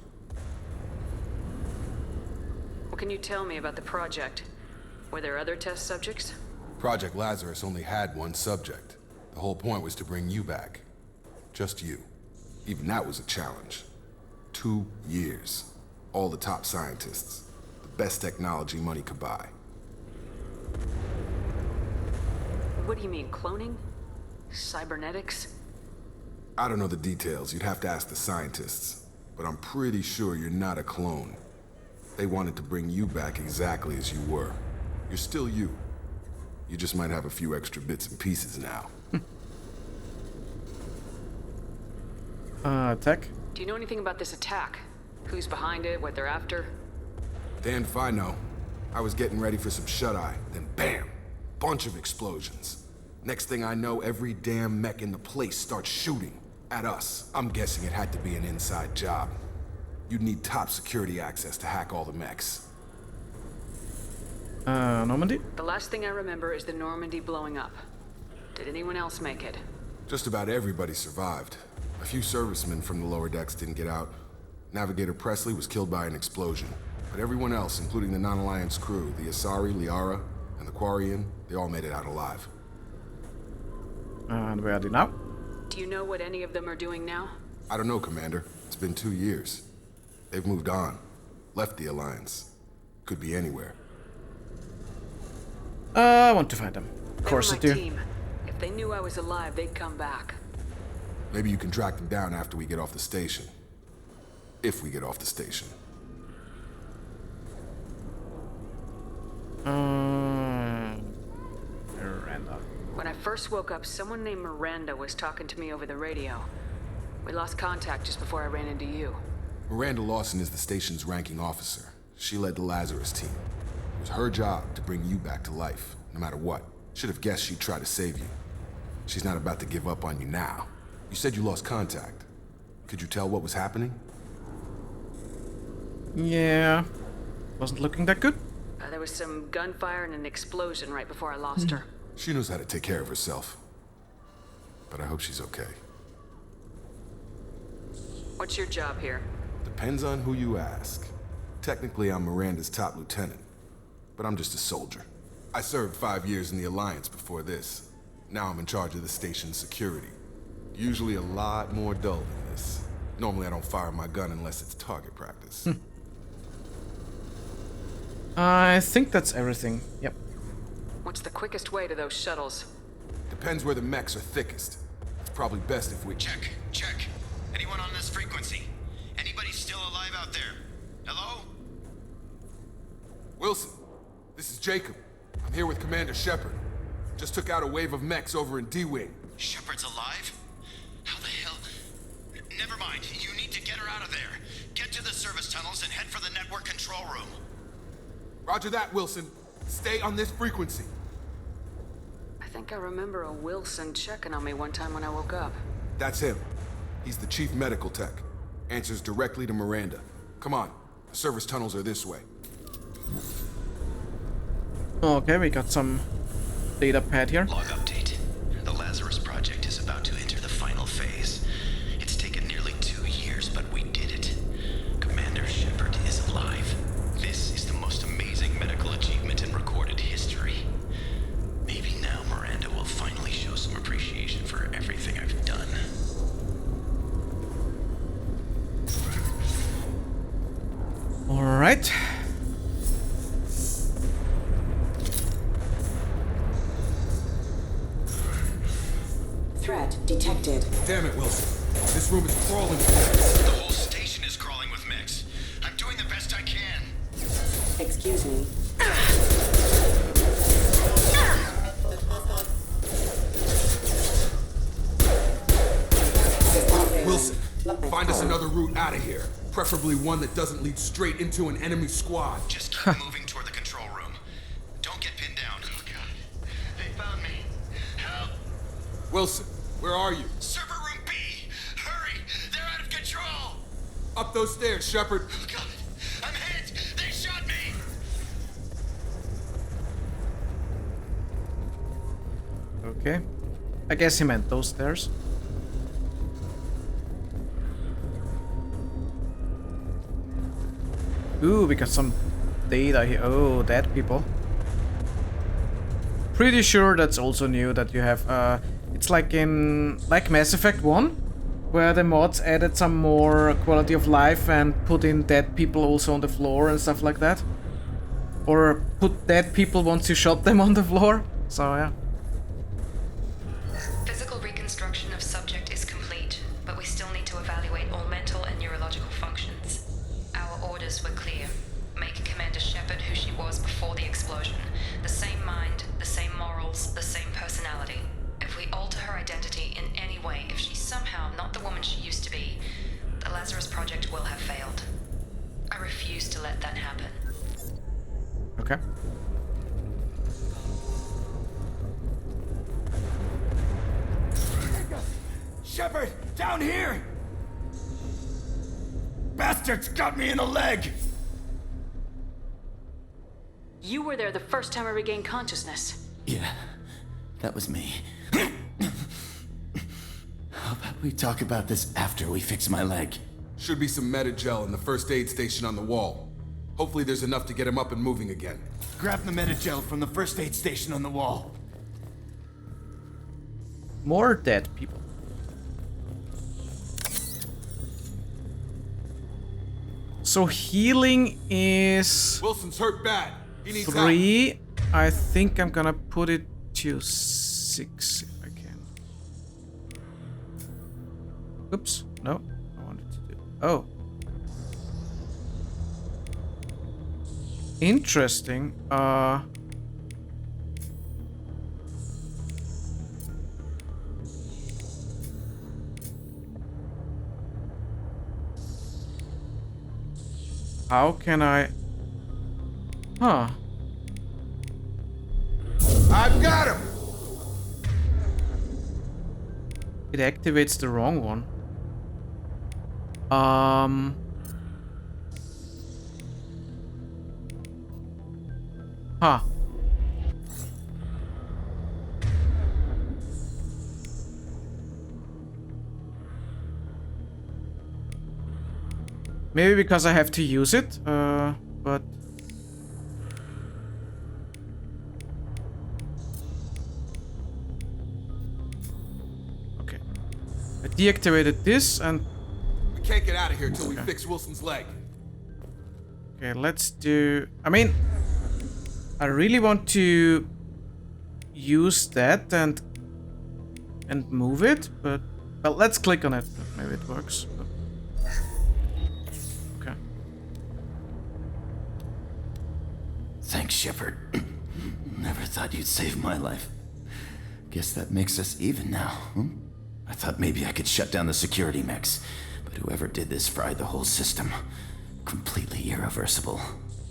What can you tell me about the project? Were there other test subjects? Project Lazarus only had one subject. The whole point was to bring you back. Just you. Even that was a challenge. 2 years. All the top scientists. The best technology money could buy. What do you mean, cloning? Cybernetics? I don't know the details. You'd have to ask the scientists. But I'm pretty sure you're not a clone. They wanted to bring you back exactly as you were. You're still you. You just might have a few extra bits and pieces now. Tech? Do you know anything about this attack? Who's behind it, what they're after? Damned if I know. I was getting ready for some shut-eye, then bam! Bunch of explosions. Next thing I know, every damn mech in the place starts shooting at us. I'm guessing it had to be an inside job. You'd need top security access to hack all the mechs. Normandy? The last thing I remember is the Normandy blowing up. Did anyone else make it? Just about everybody survived. A few servicemen from the lower decks didn't get out. Navigator Presley was killed by an explosion. But everyone else, including the non-Alliance crew, the Asari, Liara, and the Quarian, they all made it out alive. And where are they now? Do you know what any of them are doing now? I don't know, Commander. It's been 2 years. They've moved on. Left the Alliance. Could be anywhere. I want to find them. Of course I do. Team. If they knew I was alive, they'd come back. Maybe you can track them down after we get off the station. If we get off the station. Miranda. When I first woke up, someone named Miranda was talking to me over the radio. We lost contact just before I ran into you. Miranda Lawson is the station's ranking officer. She led the Lazarus team. It was her job to bring you back to life, no matter what. Should have guessed she'd try to save you. She's not about to give up on you now. You said you lost contact. Could you tell what was happening? Yeah. Wasn't looking that good. There was some gunfire and an explosion right before I lost her. She knows how to take care of herself. But I hope she's okay. What's your job here? Depends on who you ask. Technically, I'm Miranda's top lieutenant. But I'm just a soldier. I served 5 years in the Alliance before this. Now I'm in charge of the station's security. Usually a lot more dull than this. Normally I don't fire my gun unless it's target practice. I think that's everything. Yep. What's the quickest way to those shuttles? Depends where the mechs are thickest. It's probably best if we... Check. Anyone on this frequency? Anybody still alive out there? Hello? Wilson, this is Jacob. I'm here with Commander Shepard. Just took out a wave of mechs over in D-Wing. Shepard's alive? How the hell? Never mind. You need to get her out of there. Get to the service tunnels and head for the network control room. Roger that, Wilson. Stay on this frequency. I think I remember a Wilson checking on me one time when I woke up. That's him. He's the chief medical tech. Answers directly to Miranda. Come on. The service tunnels are this way. Okay, we got some data pad here. Log update. The Lazarus project is about to enter the final phase. It's taken nearly 2 years, but we did it. Commander Shepard is alive. This is the most amazing medical achievement in recorded history. Maybe now Miranda will finally show some appreciation for everything I've done. All right. Threat detected. Damn it, Wilson. This room is crawling with mechs. The whole station is crawling with mechs. I'm doing the best I can. Excuse me. Wilson, find us another route out of here. Preferably one that doesn't lead straight into an enemy squad. Just keep moving toward the control room. Don't get pinned down. Oh god. They found me. Help! Wilson, where are you? Server room B! Hurry! They're out of control! Up those stairs, Shepard. Oh God, I'm hit! They shot me! Okay. I guess he meant those stairs. Ooh, we got some data here. Oh, dead people. Pretty sure that's also new that you have, it's like in, like Mass Effect 1, where the mods added some more quality of life and put in dead people also on the floor and stuff like that. Or put dead people once you shot them on the floor. So, yeah. Physical reconstruction of subject is complete, but we still need to evaluate all mental and neurological functions. Our orders were clear. Make Commander Shepard who she was before the explosion. The same mind, the same morals, the same personality. If we alter her identity in any way, if she's somehow not the woman she used to be, the Lazarus project will have failed. I refuse to let that happen. Okay. Shepard, down here! Bastards got me in the leg! You were there the first time I regained consciousness. Yeah, that was me. How about we talk about this after we fix my leg? Should be some Metagel in the first aid station on the wall. Hopefully there's enough to get him up and moving again. Grab the Metagel from the first aid station on the wall. More dead people. So healing is... Wilson's hurt bad. He needs 3. help. I think I'm gonna put it to 6 if I can. Oops. No. I wanted to do... Oh. Interesting. How can I... Huh. I've got him! It activates the wrong one. Huh. Maybe because I have to use it, but... Okay. I deactivated this and... We can't get out of here till we fix Wilson's leg. Okay, let's do... I mean... I really want to use that and move it, but... Well, let's click on it. Maybe it works. But... Okay. Thanks, Shepard. Never thought you'd save my life. Guess that makes us even now, hmm? I thought maybe I could shut down the security mechs, but whoever did this fried the whole system. Completely irreversible.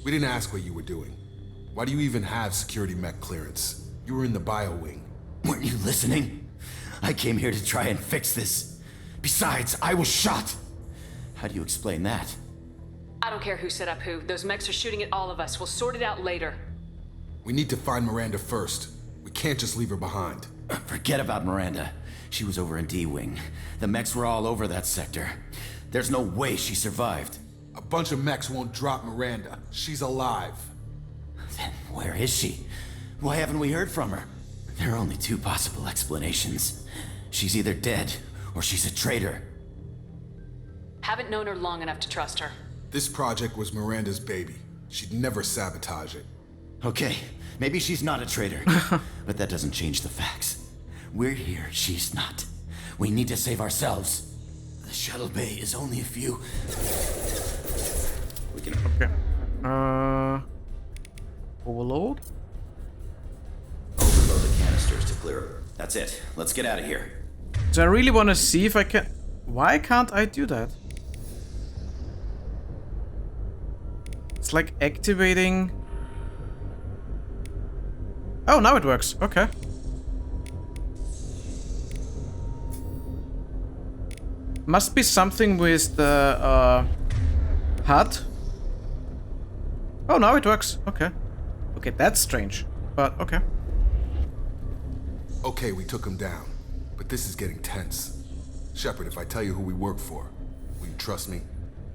We didn't ask what you were doing. Why do you even have security mech clearance? You were in the bio wing. Weren't you listening? I came here to try and fix this. Besides, I was shot. How do you explain that? I don't care who set up who. Those mechs are shooting at all of us. We'll sort it out later. We need to find Miranda first. We can't just leave her behind. Forget about Miranda. She was over in D-Wing. The mechs were all over that sector. There's no way she survived. A bunch of mechs won't drop Miranda. She's alive. Then where is she? Why haven't we heard from her? There are only two possible explanations. She's either dead, or she's a traitor. Haven't known her long enough to trust her. This project was Miranda's baby. She'd never sabotage it. Okay, maybe she's not a traitor, but that doesn't change the facts. We're here, she's not. We need to save ourselves. The shuttle bay is only a few... We can... Okay. Overload? Overload the canisters to clear it. That's it. Let's get out of here. So I really want to see if I can... Why can't I do that? It's like activating... Oh, now it works. Okay. Must be something with the HUD. Oh, now it works. Okay. Okay, that's strange. But okay. Okay, we took him down. But this is getting tense. Shepard, if I tell you who we work for, will you trust me?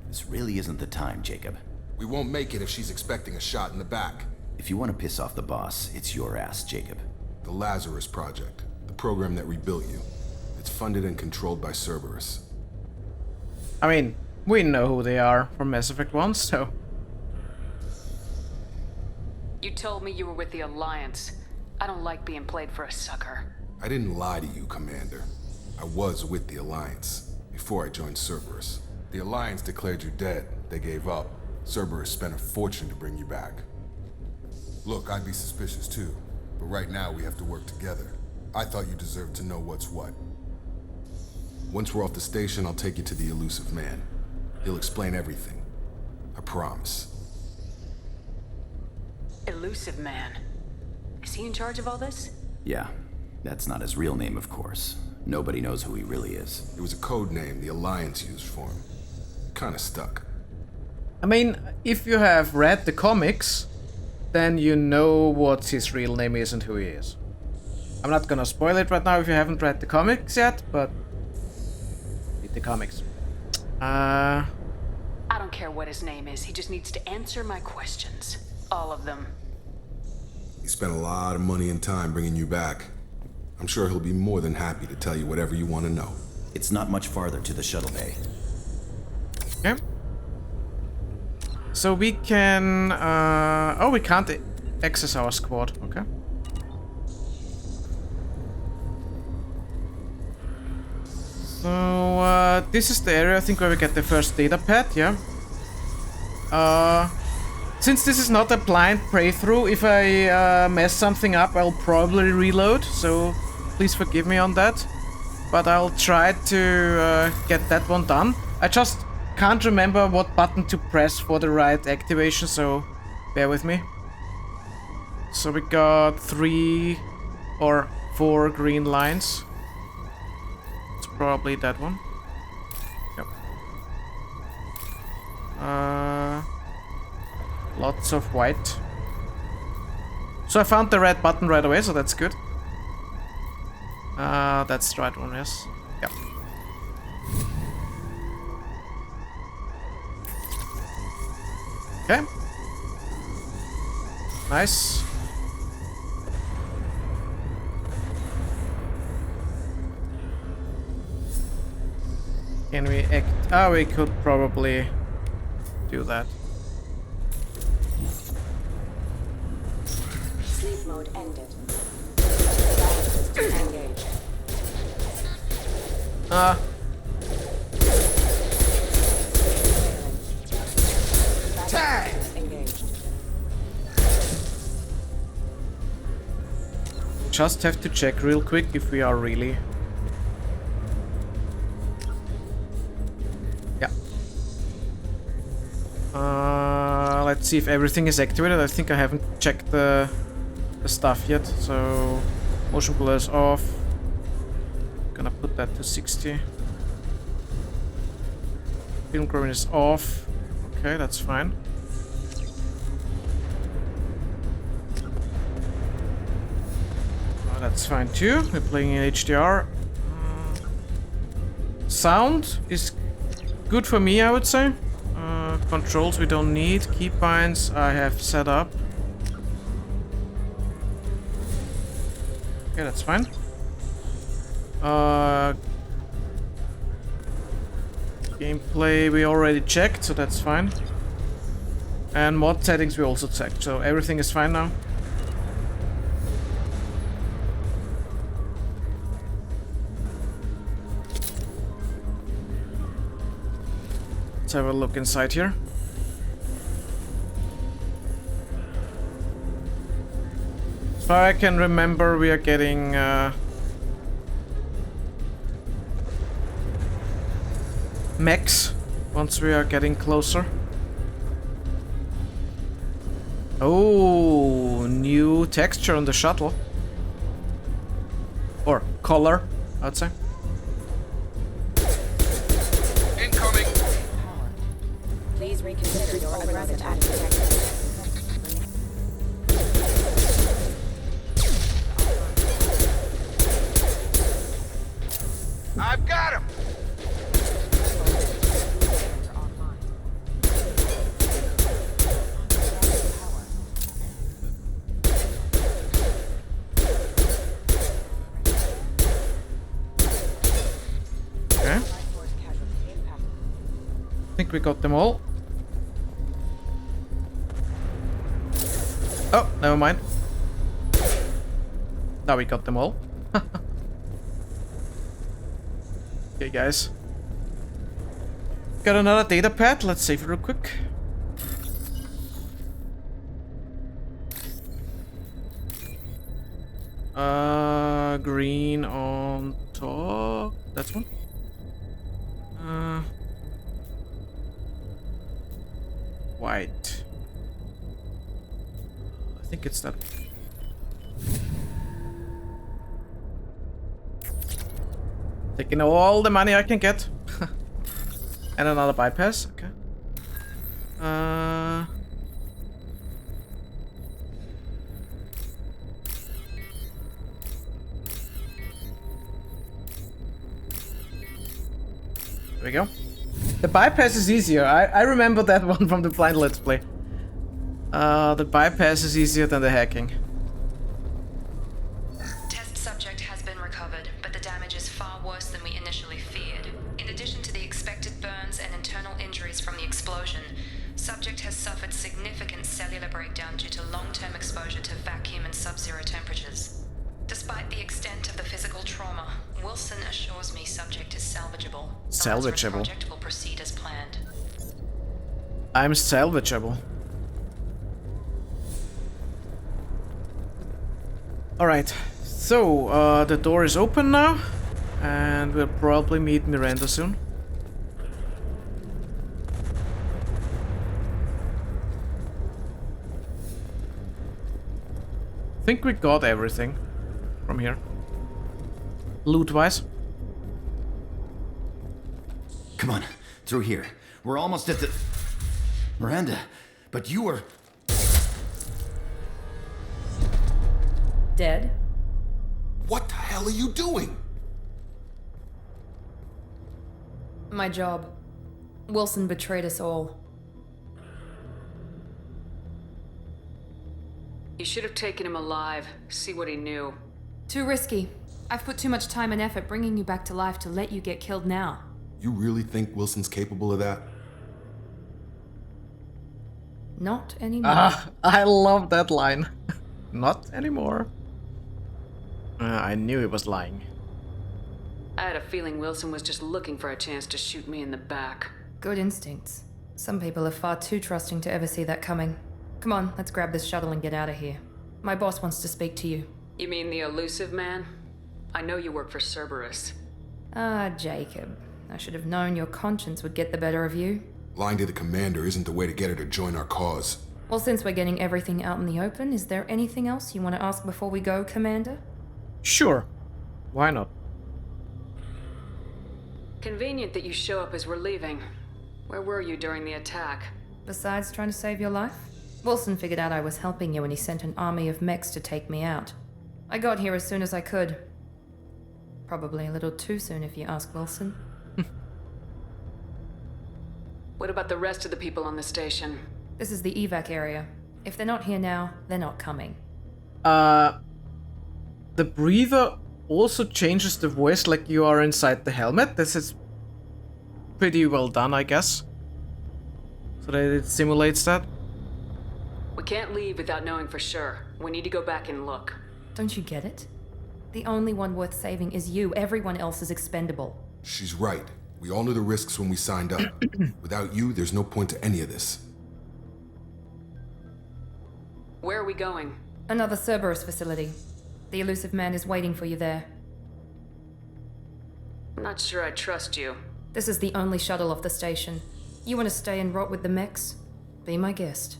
This really isn't the time, Jacob. We won't make it if she's expecting a shot in the back. If you want to piss off the boss, it's your ass, Jacob. The Lazarus Project. The program that rebuilt you. It's funded and controlled by Cerberus. I mean, we know who they are from Mass Effect 1, so... You told me you were with the Alliance. I don't like being played for a sucker. I didn't lie to you, Commander. I was with the Alliance, before I joined Cerberus. The Alliance declared you dead. They gave up. Cerberus spent a fortune to bring you back. Look, I'd be suspicious too, but right now we have to work together. I thought you deserved to know what's what. Once we're off the station, I'll take you to the Illusive Man. He'll explain everything. I promise. Illusive Man? Is he in charge of all this? Yeah. That's not his real name, of course. Nobody knows who he really is. It was a code name the Alliance used for him. Kinda stuck. I mean, if you have read the comics, then you know what his real name is and who he is. I'm not gonna spoil it right now if you haven't read the comics yet, but... read the comics. I don't care what his name is, he just needs to answer my questions. All of them. He spent a lot of money and time bringing you back. I'm sure he'll be more than happy to tell you whatever you want to know. It's not much farther to the shuttle bay. Okay. So we can... oh, we can't access our squad. Okay. So, this is the area, I think, where we get the first data pad, yeah? Since this is not a blind playthrough, if I mess something up, I'll probably reload, so please forgive me on that. But I'll try to get that one done. I just can't remember what button to press for the right activation, so bear with me. So we got 3 or 4 green lines. It's probably that one. Yep. Lots of white. So I found the red button right away, so that's good. That's the right one, yes. Yep. Okay. Nice. Can we act? Oh, we could probably do that. Sleep mode ended. Engage. Tag! Engaged. Just have to check real quick if we are really... Yeah. Let's see if everything is activated. I think I haven't checked the stuff yet, so... Motion blur is off. Gonna put that to 60. Film grain is off. Okay, that's fine. That's fine too. We're playing in HDR. Sound is good for me, I would say. Controls we don't need. Keybinds I have set up. Okay, that's fine. Gameplay we already checked, so that's fine. And mod settings we also checked, so everything is fine now. Let's have a look inside here. As far as I can remember, we are getting mechs once we are getting closer. Oh, new texture on the shuttle. Or color, I'd say. Please reconsider your aggressive attitude. I've got him! Okay. I think we got them all. Oh, never mind. Now we got them all. Okay, guys. Got another data pad. Let's save it real quick. Green on top. That's one. White. I think it's that. Taking all the money I can get. And another bypass. Okay. There we go. The bypass is easier. I remember that one from the blind let's play. The bypass is easier than the hacking. Test subject has been recovered, but the damage is far worse than we initially feared. In addition to the expected burns and internal injuries from the explosion, subject has suffered significant cellular breakdown due to long-term exposure to vacuum and sub-zero temperatures. Despite the extent of the physical trauma, Wilson assures me subject is salvageable. The Lazarus project will proceed as planned. I'm salvageable. Alright, so the door is open now, and we'll probably meet Miranda soon. I think we got everything from here. Loot-wise. Come on, through here. We're almost at the... Miranda, but you were... Dead? What the hell are you doing? My job. Wilson betrayed us all. You should have taken him alive, see what he knew. Too risky. I've put too much time and effort bringing you back to life to let you get killed now. You really think Wilson's capable of that? Not anymore. Ah, I love that line. Not anymore. I knew he was lying. I had a feeling Wilson was just looking for a chance to shoot me in the back. Good instincts. Some people are far too trusting to ever see that coming. Come on, let's grab this shuttle and get out of here. My boss wants to speak to you. You mean the Illusive Man? I know you work for Cerberus. Ah, Jacob. I should have known your conscience would get the better of you. Lying to the commander isn't the way to get her to join our cause. Well, since we're getting everything out in the open, is there anything else you want to ask before we go, Commander? Sure. Why not? Convenient that you show up as we're leaving. Where were you during the attack? Besides trying to save your life? Wilson figured out I was helping you and he sent an army of mechs to take me out. I got here as soon as I could. Probably a little too soon if you ask Wilson. What about the rest of the people on the station? This is the evac area. If they're not here now, they're not coming. The breather also changes the voice like you are inside the helmet. This is pretty well done, I guess. So that it simulates that. We can't leave without knowing for sure. We need to go back and look. Don't you get it? The only one worth saving is you. Everyone else is expendable. She's right. We all knew the risks when we signed up. Without you, there's no point to any of this. Where are we going? Another Cerberus facility. The Illusive Man is waiting for you there. I'm not sure I trust you. This is the only shuttle off the station. You want to stay and rot with the mechs? Be my guest.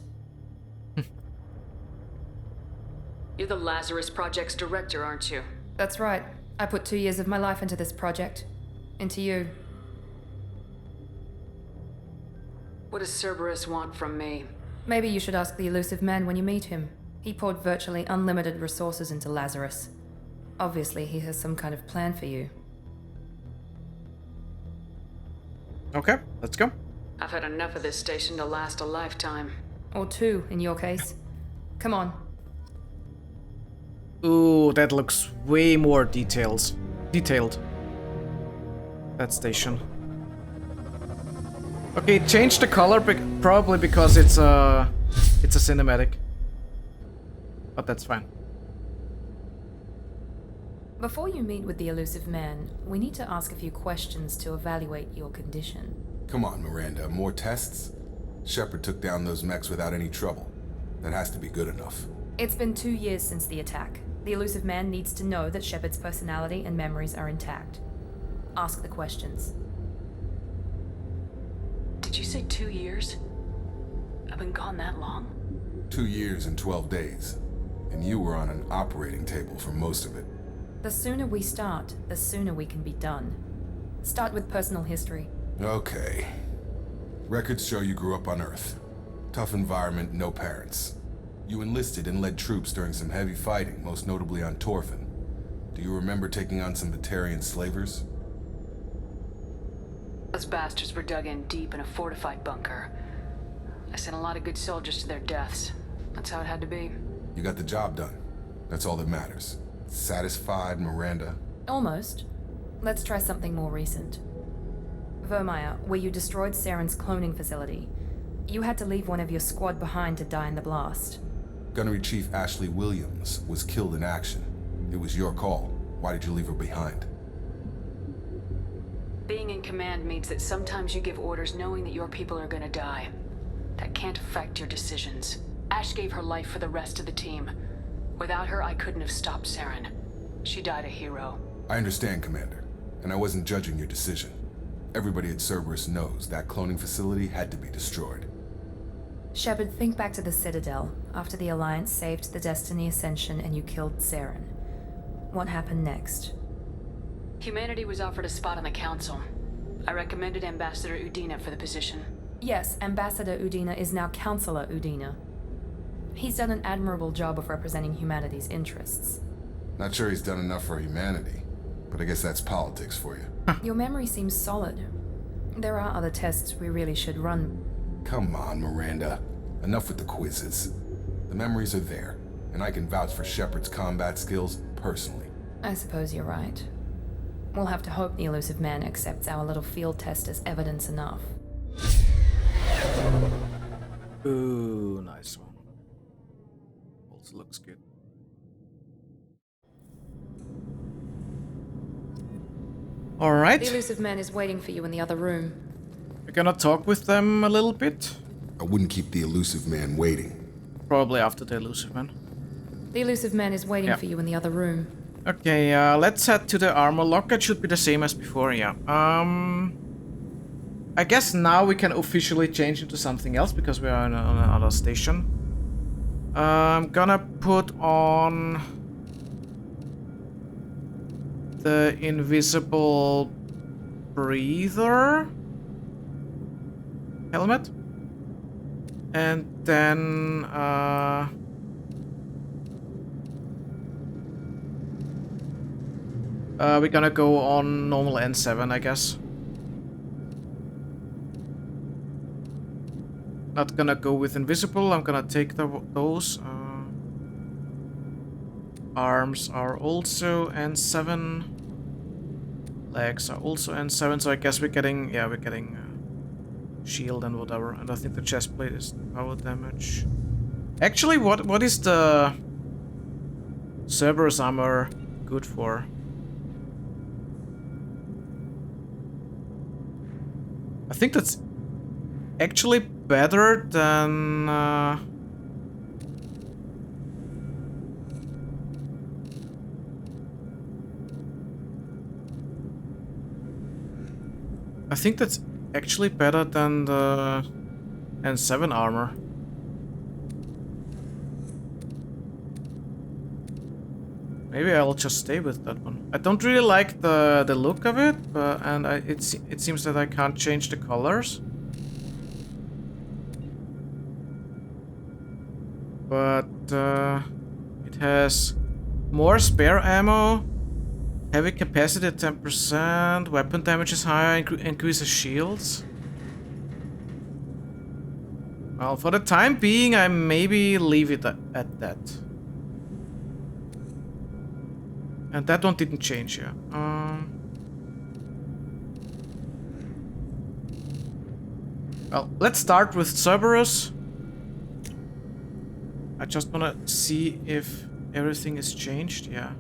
You're the Lazarus Project's director, aren't you? That's right. I put 2 years of my life into this project. Into you. What does Cerberus want from me? Maybe you should ask the Illusive Man when you meet him. He poured virtually unlimited resources into Lazarus. Obviously, he has some kind of plan for you. Okay, let's go. I've had enough of this station to last a lifetime. Or 2, in your case. Come on. Ooh, that looks way more detailed. That station. Okay, change the color, probably because it's a cinematic. But that's fine. Before you meet with the Illusive Man, we need to ask a few questions to evaluate your condition. Come on, Miranda, more tests? Shepard took down those mechs without any trouble. That has to be good enough. It's been 2 years since the attack. The Illusive Man needs to know that Shepard's personality and memories are intact. Ask the questions. Did you say 2 years? I've been gone that long? 2 years and 12 days. And you were on an operating table for most of it. The sooner we start, the sooner we can be done. Start with personal history. Okay. Records show you grew up on Earth. Tough environment, no parents. You enlisted and led troops during some heavy fighting, most notably on Torfin. Do you remember taking on some Batarian slavers? Those bastards were dug in deep in a fortified bunker. I sent a lot of good soldiers to their deaths. That's how it had to be. You got the job done. That's all that matters. Satisfied, Miranda? Almost. Let's try something more recent. Vermeer, where you destroyed Saren's cloning facility. You had to leave one of your squad behind to die in the blast. Gunnery Chief Ashley Williams was killed in action. It was your call. Why did you leave her behind? Being in command means that sometimes you give orders knowing that your people are gonna die. That can't affect your decisions. Ash gave her life for the rest of the team. Without her, I couldn't have stopped Saren. She died a hero. I understand, Commander, and I wasn't judging your decision. Everybody at Cerberus knows that cloning facility had to be destroyed. Shepard, think back to the Citadel, after the Alliance saved the Destiny Ascension and you killed Saren. What happened next? Humanity was offered a spot on the Council. I recommended Ambassador Udina for the position. Yes, Ambassador Udina is now Councilor Udina. He's done an admirable job of representing humanity's interests. Not sure he's done enough for humanity, but I guess that's politics for you. Your memory seems solid. There are other tests we really should run. Come on, Miranda. Enough with the quizzes. The memories are there, and I can vouch for Shepard's combat skills personally. I suppose you're right. We'll have to hope the Illusive Man accepts our little field test as evidence enough. Ooh, nice one. Also looks good. Alright. The Illusive Man is waiting for you in the other room. We're gonna talk with them a little bit. I wouldn't keep the Illusive Man waiting. Probably after the Illusive Man. The Illusive Man is waiting for you in the other room. Okay, let's head to the armor lock. It should be the same as before, yeah. I guess now we can officially change into something else because we are on another station. I'm gonna put on the invisible breather helmet. And then we're gonna go on normal N7, I guess. Not gonna go with invisible, I'm gonna take those. Arms are also N7. Legs are also N7, so I guess we're getting, shield and whatever. And I think the chest plate is power damage. Actually, what is the Cerberus armor good for? I think that's actually better than I think that's actually better than the N7 armor. Maybe I'll just stay with that one. I don't really like the look of it, but it seems that I can't change the colors. but it has more spare ammo, heavy capacity at 10%, weapon damage is higher, increases shields. Well, for the time being, I maybe leave it at that. And that one didn't change, yeah. Well, let's start with Cerberus. I just wanna see if everything is changed, yeah.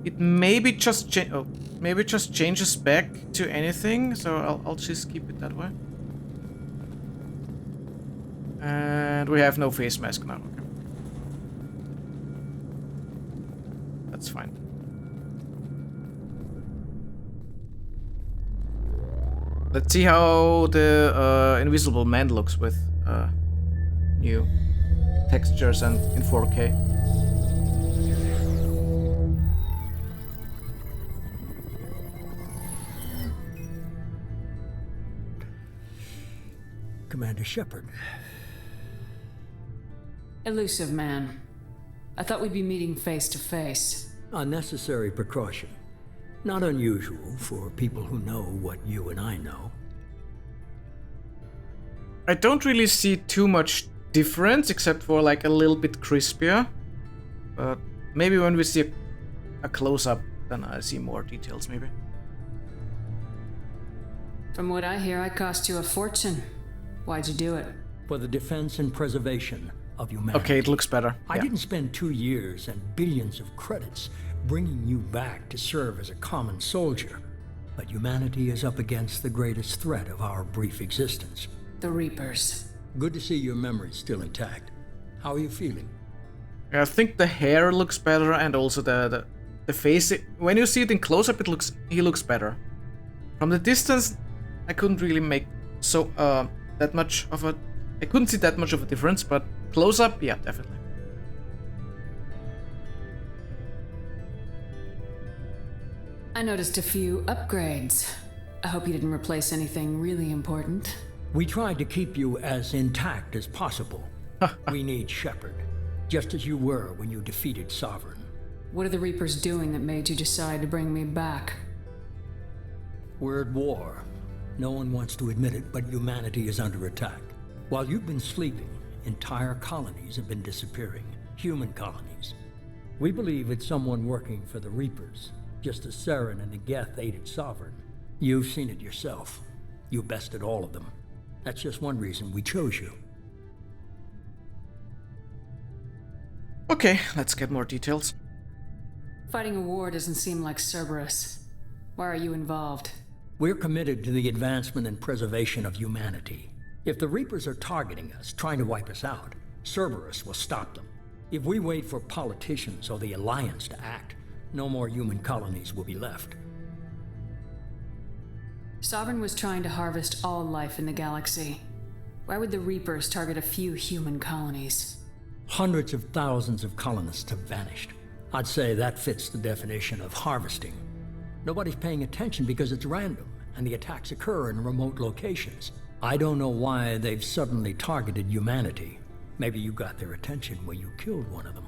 It maybe just changes back to anything, so I'll just keep it that way. And we have no face mask now, okay. That's fine. Let's see how the Invisible Man looks with new textures and in 4K. Commander Shepard. Illusive Man. I thought we'd be meeting face to face. Unnecessary precaution. Not unusual for people who know what you and I know. I don't really see too much difference, except for like a little bit crispier. But maybe when we see a close-up, then I see more details, maybe. From what I hear, I cost you a fortune. Why'd you do it? For the defense and preservation of humanity. Okay, it looks better. I didn't spend 2 years and billions of credits bringing you back to serve as a common soldier. But humanity is up against the greatest threat of our brief existence. The Reapers. Good to see your memory's still intact. How are you feeling? I think the hair looks better, and also the face. When you see it in close-up, he looks better. From the distance, I couldn't really make that much of a. I couldn't see that much of a difference, but close-up, yeah, definitely. I noticed a few upgrades. I hope you didn't replace anything really important. We tried to keep you as intact as possible. We need Shepard, just as you were when you defeated Sovereign. What are the Reapers doing that made you decide to bring me back? We're at war. No one wants to admit it, but humanity is under attack. While you've been sleeping, entire colonies have been disappearing. Human colonies. We believe it's someone working for the Reapers, just as Saren and the Geth aided Sovereign. You've seen it yourself. You bested all of them. That's just one reason we chose you. Okay, let's get more details. Fighting a war doesn't seem like Cerberus. Why are you involved? We're committed to the advancement and preservation of humanity. If the Reapers are targeting us, trying to wipe us out, Cerberus will stop them. If we wait for politicians or the Alliance to act, no more human colonies will be left. Sovereign was trying to harvest all life in the galaxy. Why would the Reapers target a few human colonies? Hundreds of thousands of colonists have vanished. I'd say that fits the definition of harvesting. Nobody's paying attention because it's random, and the attacks occur in remote locations. I don't know why they've suddenly targeted humanity. Maybe you got their attention when you killed one of them.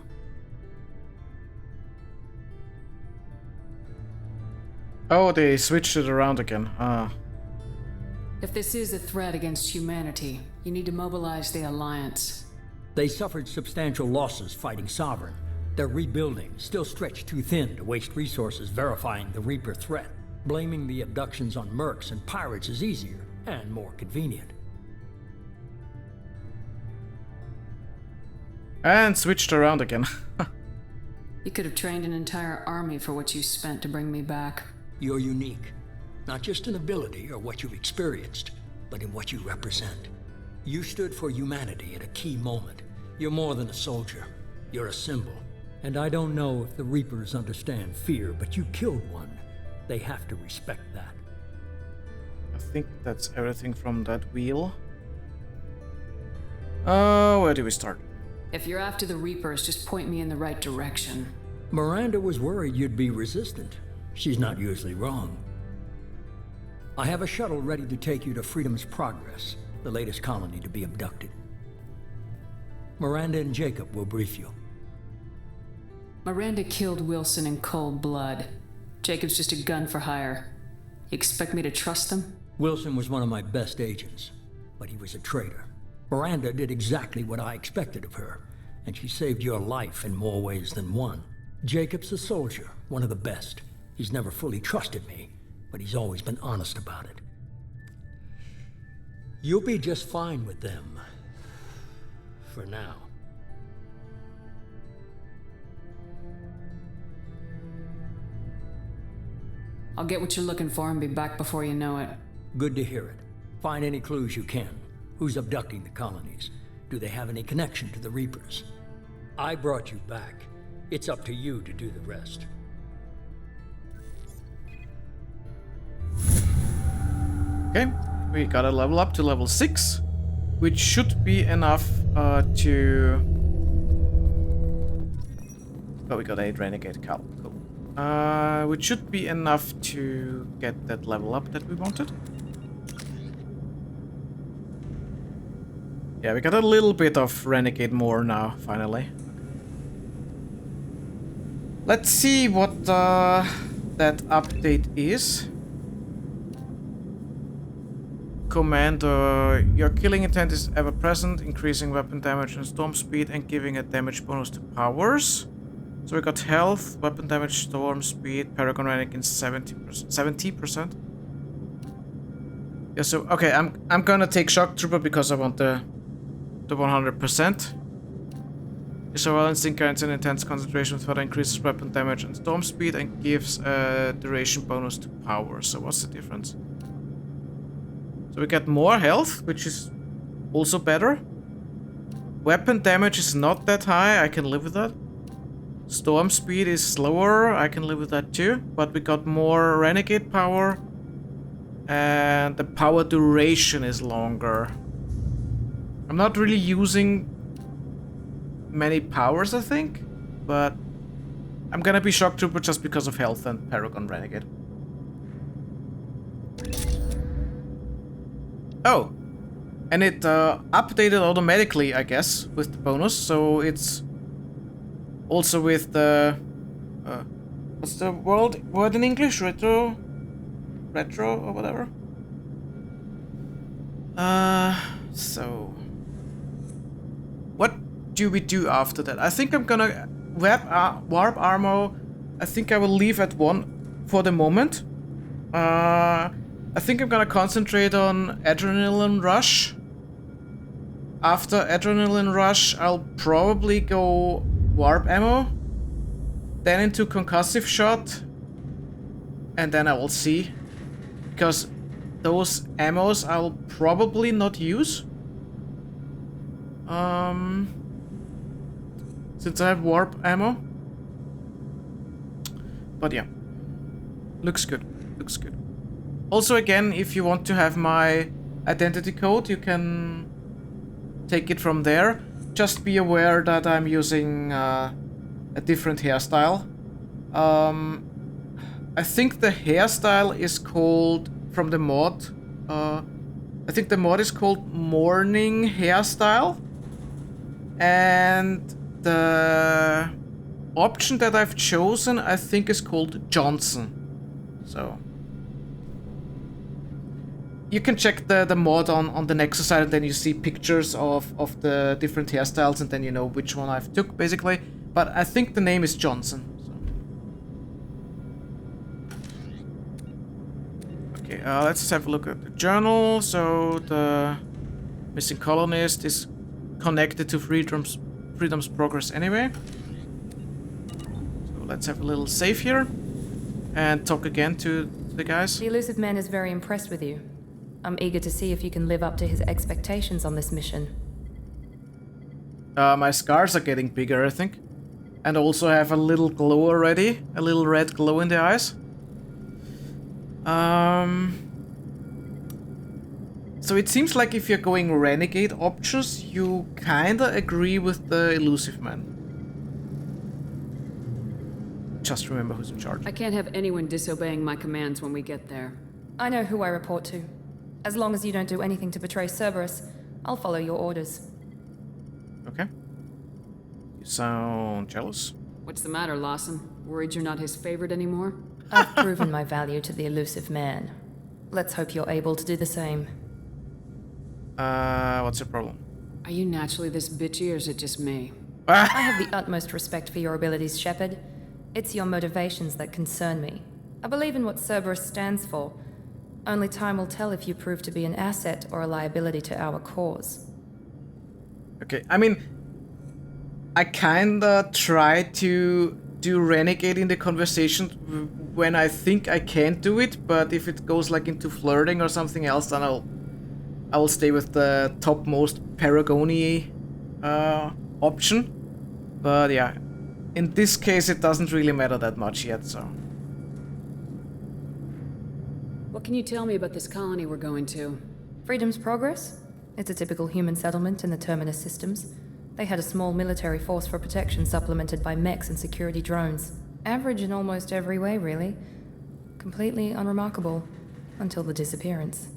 Oh, they switched it around again. If this is a threat against humanity, you need to mobilize the Alliance. They suffered substantial losses fighting Sovereign. They're rebuilding, still stretched too thin to waste resources verifying the Reaper threat. Blaming the abductions on mercs and pirates is easier and more convenient. And switched around again. You could have trained an entire army for what you spent to bring me back. You're unique. Not just in ability or what you've experienced, but in what you represent. You stood for humanity at a key moment. You're more than a soldier. You're a symbol. And I don't know if the Reapers understand fear, but you killed one. They have to respect that. I think that's everything from that wheel. Where do we start? If you're after the Reapers, just point me in the right direction. Miranda was worried you'd be resistant. She's not usually wrong. I have a shuttle ready to take you to Freedom's Progress, the latest colony to be abducted. Miranda and Jacob will brief you. Miranda killed Wilson in cold blood. Jacob's just a gun for hire. You expect me to trust them? Wilson was one of my best agents, but he was a traitor. Miranda did exactly what I expected of her, and she saved your life in more ways than one. Jacob's a soldier, one of the best. He's never fully trusted me, but he's always been honest about it. You'll be just fine with them. For now. I'll get what you're looking for and be back before you know it. Good to hear it. Find any clues you can. Who's abducting the colonies? Do they have any connection to the Reapers? I brought you back. It's up to you to do the rest. Okay, we gotta level up to level 6, which should be enough to... Oh, we got 8 Renegade Cal. Cool. Which should be enough to get that level up that we wanted. Yeah, we got a little bit of Renegade more now, finally. Let's see what that update is. Commander, your killing intent is ever present, increasing weapon damage and storm speed and giving a damage bonus to powers. So we got health, weapon damage, storm speed, Paragon Renegade 70%. Yeah, so okay, I'm gonna take Shock Trooper because I want the 100%. Your survival instinct guarantees an intense concentration, further increases weapon damage and storm speed and gives a duration bonus to power. So what's the difference? So we get more health, which is also better. Weapon damage is not that high, I can live with that. Storm speed is slower, I can live with that too. But we got more Renegade power. And the power duration is longer. I'm not really using many powers, I think. But I'm gonna be Shock Trooper just because of health and Paragon Renegade. Oh, and it updated automatically, I guess, with the bonus. So it's also with the what's the word in English? Retro or whatever. So what do we do after that? I think I'm gonna warp armor. I think I will leave at 1 for the moment. I think I'm gonna concentrate on Adrenaline Rush. After Adrenaline Rush, I'll probably go Warp Ammo, then into Concussive Shot, and then I will see. Because those ammos I'll probably not use. Since I have Warp Ammo. But yeah. Looks good. Looks good. Also, again, if you want to have my identity code, you can take it from there. Just be aware that I'm using a different hairstyle. I think the hairstyle is called, from the mod, I think the mod is called Morning Hairstyle. And the option that I've chosen, I think, is called Johnson. So you can check the mod on the Nexus side, and then you see pictures of the different hairstyles, and then you know which one I've took, basically. But I think the name is Johnson. So. Okay, let's have a look at the journal. So the missing colonist is connected to Freedom's progress anyway. So let's have a little save here and talk again to the guys. The Illusive Man is very impressed with you. I'm eager to see if you can live up to his expectations on this mission. My scars are getting bigger, I think. And also have a little glow already. A little red glow in the eyes. So it seems like if you're going Renegade options, you kinda agree with the Illusive Man. Just remember who's in charge. I can't have anyone disobeying my commands when we get there. I know who I report to. As long as you don't do anything to betray Cerberus, I'll follow your orders. Okay. sound jealous. What's the matter, Lawson? Worried you're not his favorite anymore? I've proven my value to the Illusive Man. Let's hope you're able to do the same. What's your problem? Are you naturally this bitchy, or is it just me? I have the utmost respect for your abilities, Shepard. It's your motivations that concern me. I believe in what Cerberus stands for. Only time will tell if you prove to be an asset or a liability to our cause. Okay, I mean, I kinda try to do Renegade in the conversation when I think I can do it, but if it goes like into flirting or something else, then I will stay with the topmost Paragony option. But yeah, in this case it doesn't really matter that much yet, so. What can you tell me about this colony we're going to? Freedom's Progress? It's a typical human settlement in the Terminus systems. They had a small military force for protection supplemented by mechs and security drones. Average in almost every way, really. Completely unremarkable. Until the disappearance.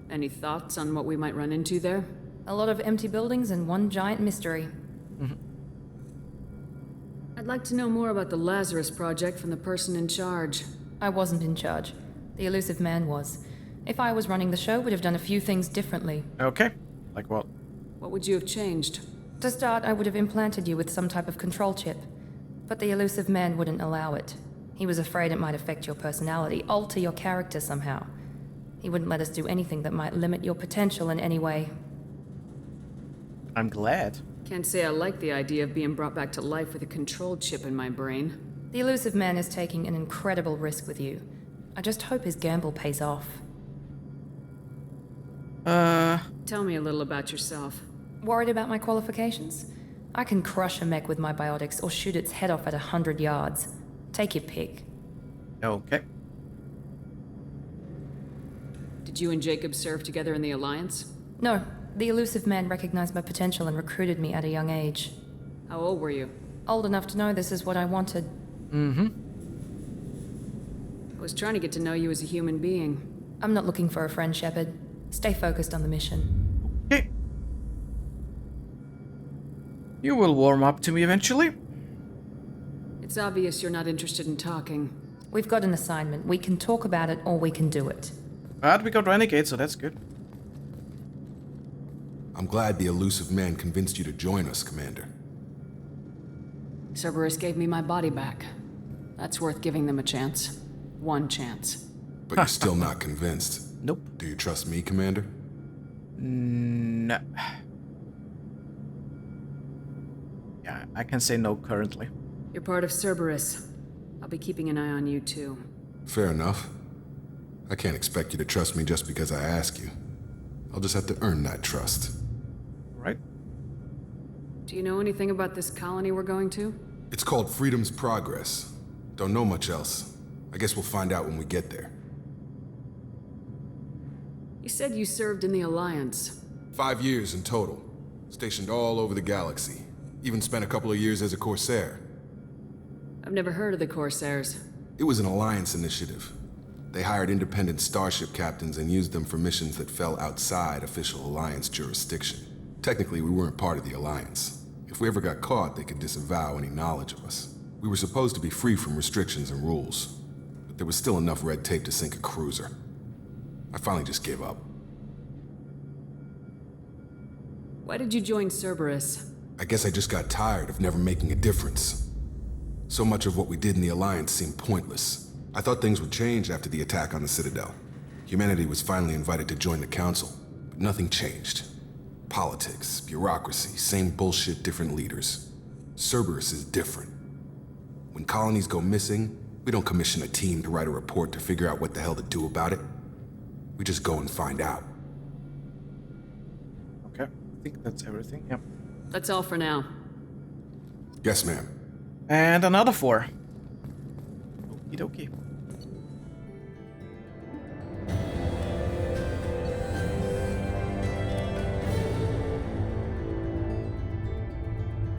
Any thoughts on what we might run into there? A lot of empty buildings and one giant mystery. I'd like to know more about the Lazarus project from the person in charge. I wasn't in charge. The Illusive Man was. If I was running the show, would have done a few things differently. Okay. Like what? What would you have changed? To start, I would have implanted you with some type of control chip. But the Illusive Man wouldn't allow it. He was afraid it might affect your personality, alter your character somehow. He wouldn't let us do anything that might limit your potential in any way. I'm glad. Can't say I like the idea of being brought back to life with a control chip in my brain. The Illusive Man is taking an incredible risk with you. I just hope his gamble pays off. Tell me a little about yourself. Worried about my qualifications? I can crush a mech with my biotics or shoot its head off at 100 yards. Take your pick. Okay. Did you and Jacob serve together in the Alliance? No. The Illusive Man recognized my potential and recruited me at a young age. How old were you? Old enough to know this is what I wanted. I was trying to get to know you as a human being. I'm not looking for a friend, Shepard. Stay focused on the mission. Okay. You will warm up to me eventually. It's obvious you're not interested in talking. We've got an assignment. We can talk about it or we can do it. But we got Renegade, so that's good. I'm glad the Illusive Man convinced you to join us, Commander. Cerberus gave me my body back. That's worth giving them a chance. One chance. But you're still not convinced. Nope. Do you trust me, Commander? No. Yeah, I can say no currently. You're part of Cerberus. I'll be keeping an eye on you too. Fair enough. I can't expect you to trust me just because I ask you. I'll just have to earn that trust. Right. Do you know anything about this colony we're going to? It's called Freedom's Progress. Don't know much else. I guess we'll find out when we get there. You said you served in the Alliance. 5 years in total. Stationed all over the galaxy. Even spent a couple of years as a Corsair. I've never heard of the Corsairs. It was an Alliance initiative. They hired independent starship captains and used them for missions that fell outside official Alliance jurisdiction. Technically, we weren't part of the Alliance. If we ever got caught, they could disavow any knowledge of us. We were supposed to be free from restrictions and rules, but there was still enough red tape to sink a cruiser. I finally just gave up. Why did you join Cerberus? I guess I just got tired of never making a difference. So much of what we did in the Alliance seemed pointless. I thought things would change after the attack on the Citadel. Humanity was finally invited to join the Council, but nothing changed. Politics, bureaucracy, same bullshit, different leaders. Cerberus is different. When colonies go missing, we don't commission a team to write a report to figure out what the hell to do about it. We just go and find out. Okay, I think that's everything, yep. That's all for now. Yes, ma'am. And another 4. Okie dokie.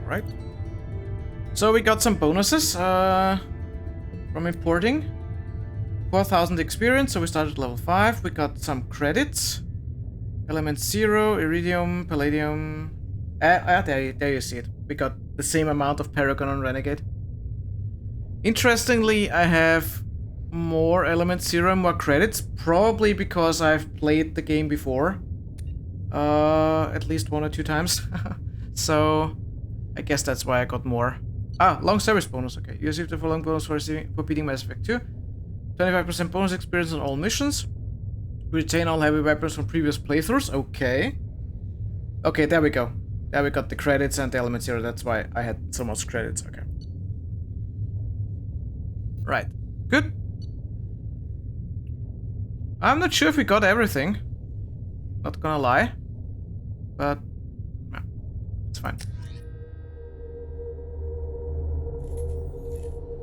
Right. So we got some bonuses from importing. 4,000 experience, so we started at level 5. We got some credits. Element 0, iridium, palladium. There you see it. We got the same amount of Paragon on Renegade. Interestingly, I have more Element 0 and more credits, probably because I've played the game before. At least 1 or 2 times. So, I guess that's why I got more. Ah, long service bonus, okay. You receive the following bonus for beating Mass Effect 2. 25% bonus experience on all missions. Retain all heavy weapons from previous playthroughs, okay. Okay, there we go. There we got the credits and the Element 0, that's why I had so much credits, okay. Right, good. I'm not sure if we got everything. Not gonna lie. But, yeah, it's fine.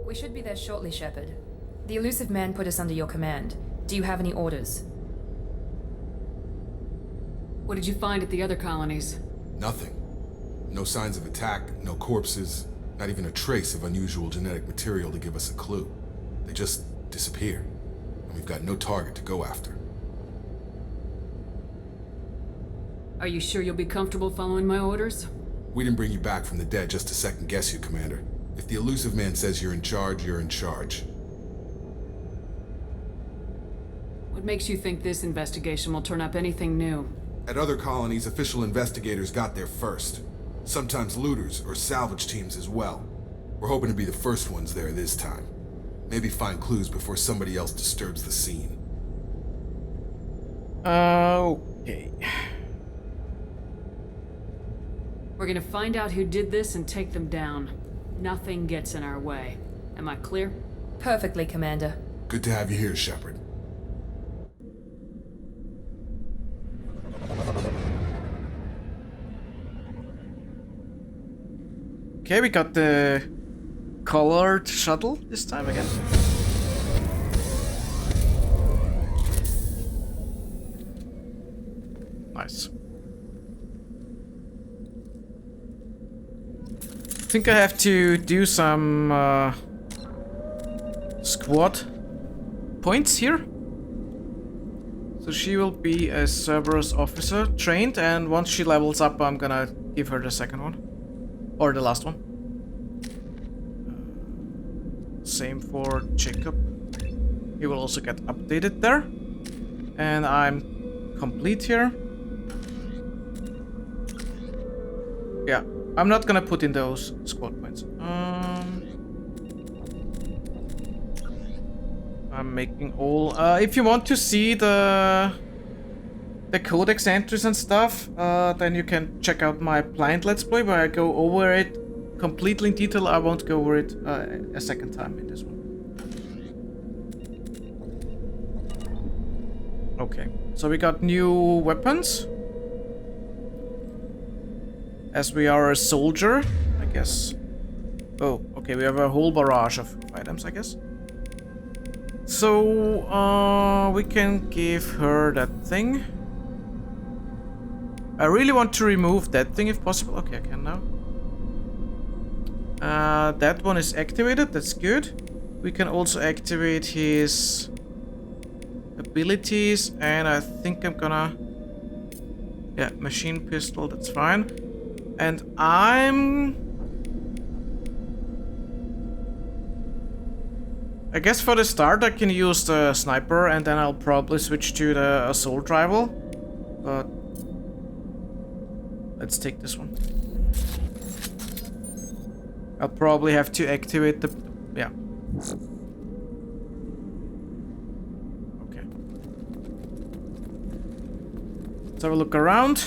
We should be there shortly, Shepard. The Illusive Man put us under your command. Do you have any orders? What did you find at the other colonies? Nothing. No signs of attack, no corpses, not even a trace of unusual genetic material to give us a clue. They just disappear, and we've got no target to go after. Are you sure you'll be comfortable following my orders? We didn't bring you back from the dead just to second guess you, Commander. If the Illusive Man says you're in charge, you're in charge. What makes you think this investigation will turn up anything new? At other colonies, official investigators got there first. Sometimes looters or salvage teams as well. We're hoping to be the first ones there this time. Maybe find clues before somebody else disturbs the scene. Okay. We're gonna find out who did this and take them down. Nothing gets in our way. Am I clear? Perfectly, Commander. Good to have you here, Shepard. Okay, we got the colored shuttle this time again. Nice. I think I have to do some squad points here. So she will be a Cerberus officer trained, and once she levels up, I'm gonna give her the second one. Or the last one. Same for Jacob. He will also get updated there. And I'm complete here. Yeah, I'm not gonna put in those squad points. I'm making all... if you want to see the codex entries and stuff, then you can check out my blind Let's Play where I go over it completely in detail. I won't go over it a second time in this one. Okay, so we got new weapons. As we are a soldier, I guess. Oh, okay, we have a whole barrage of items, I guess. So, we can give her that thing. I really want to remove that thing if possible. Okay, I can now. That one is activated, that's good. We can also activate his abilities, and I think I'm gonna... Yeah, machine pistol, that's fine. And I guess for the start I can use the sniper, and then I'll probably switch to the assault rifle. But let's take this one. I'll probably have to activate the... yeah. Okay. Let's have a look around.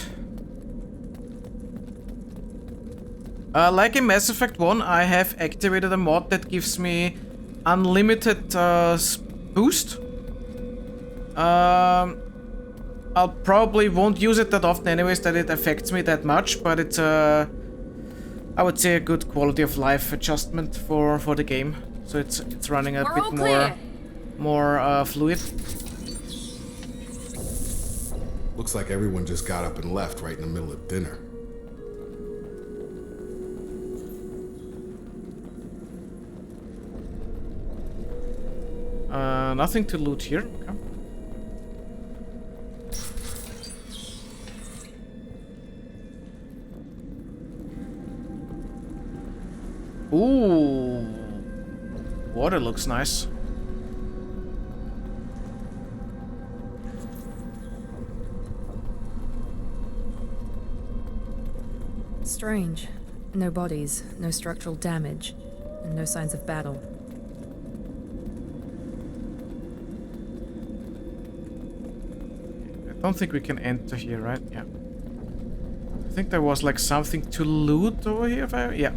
Like in Mass Effect 1, I have activated a mod that gives me unlimited boost. I'll probably won't use it that often anyways, that it affects me that much, but it's I would say a good quality of life adjustment for the game. So it's running a bit more fluid. Looks like everyone just got up and left right in the middle of dinner. Nothing to loot here. Okay. Ooh. Water looks nice. Strange. No bodies, no structural damage, and no signs of battle. I don't think we can enter here, right? Yeah. I think there was like something to loot over here. If yeah.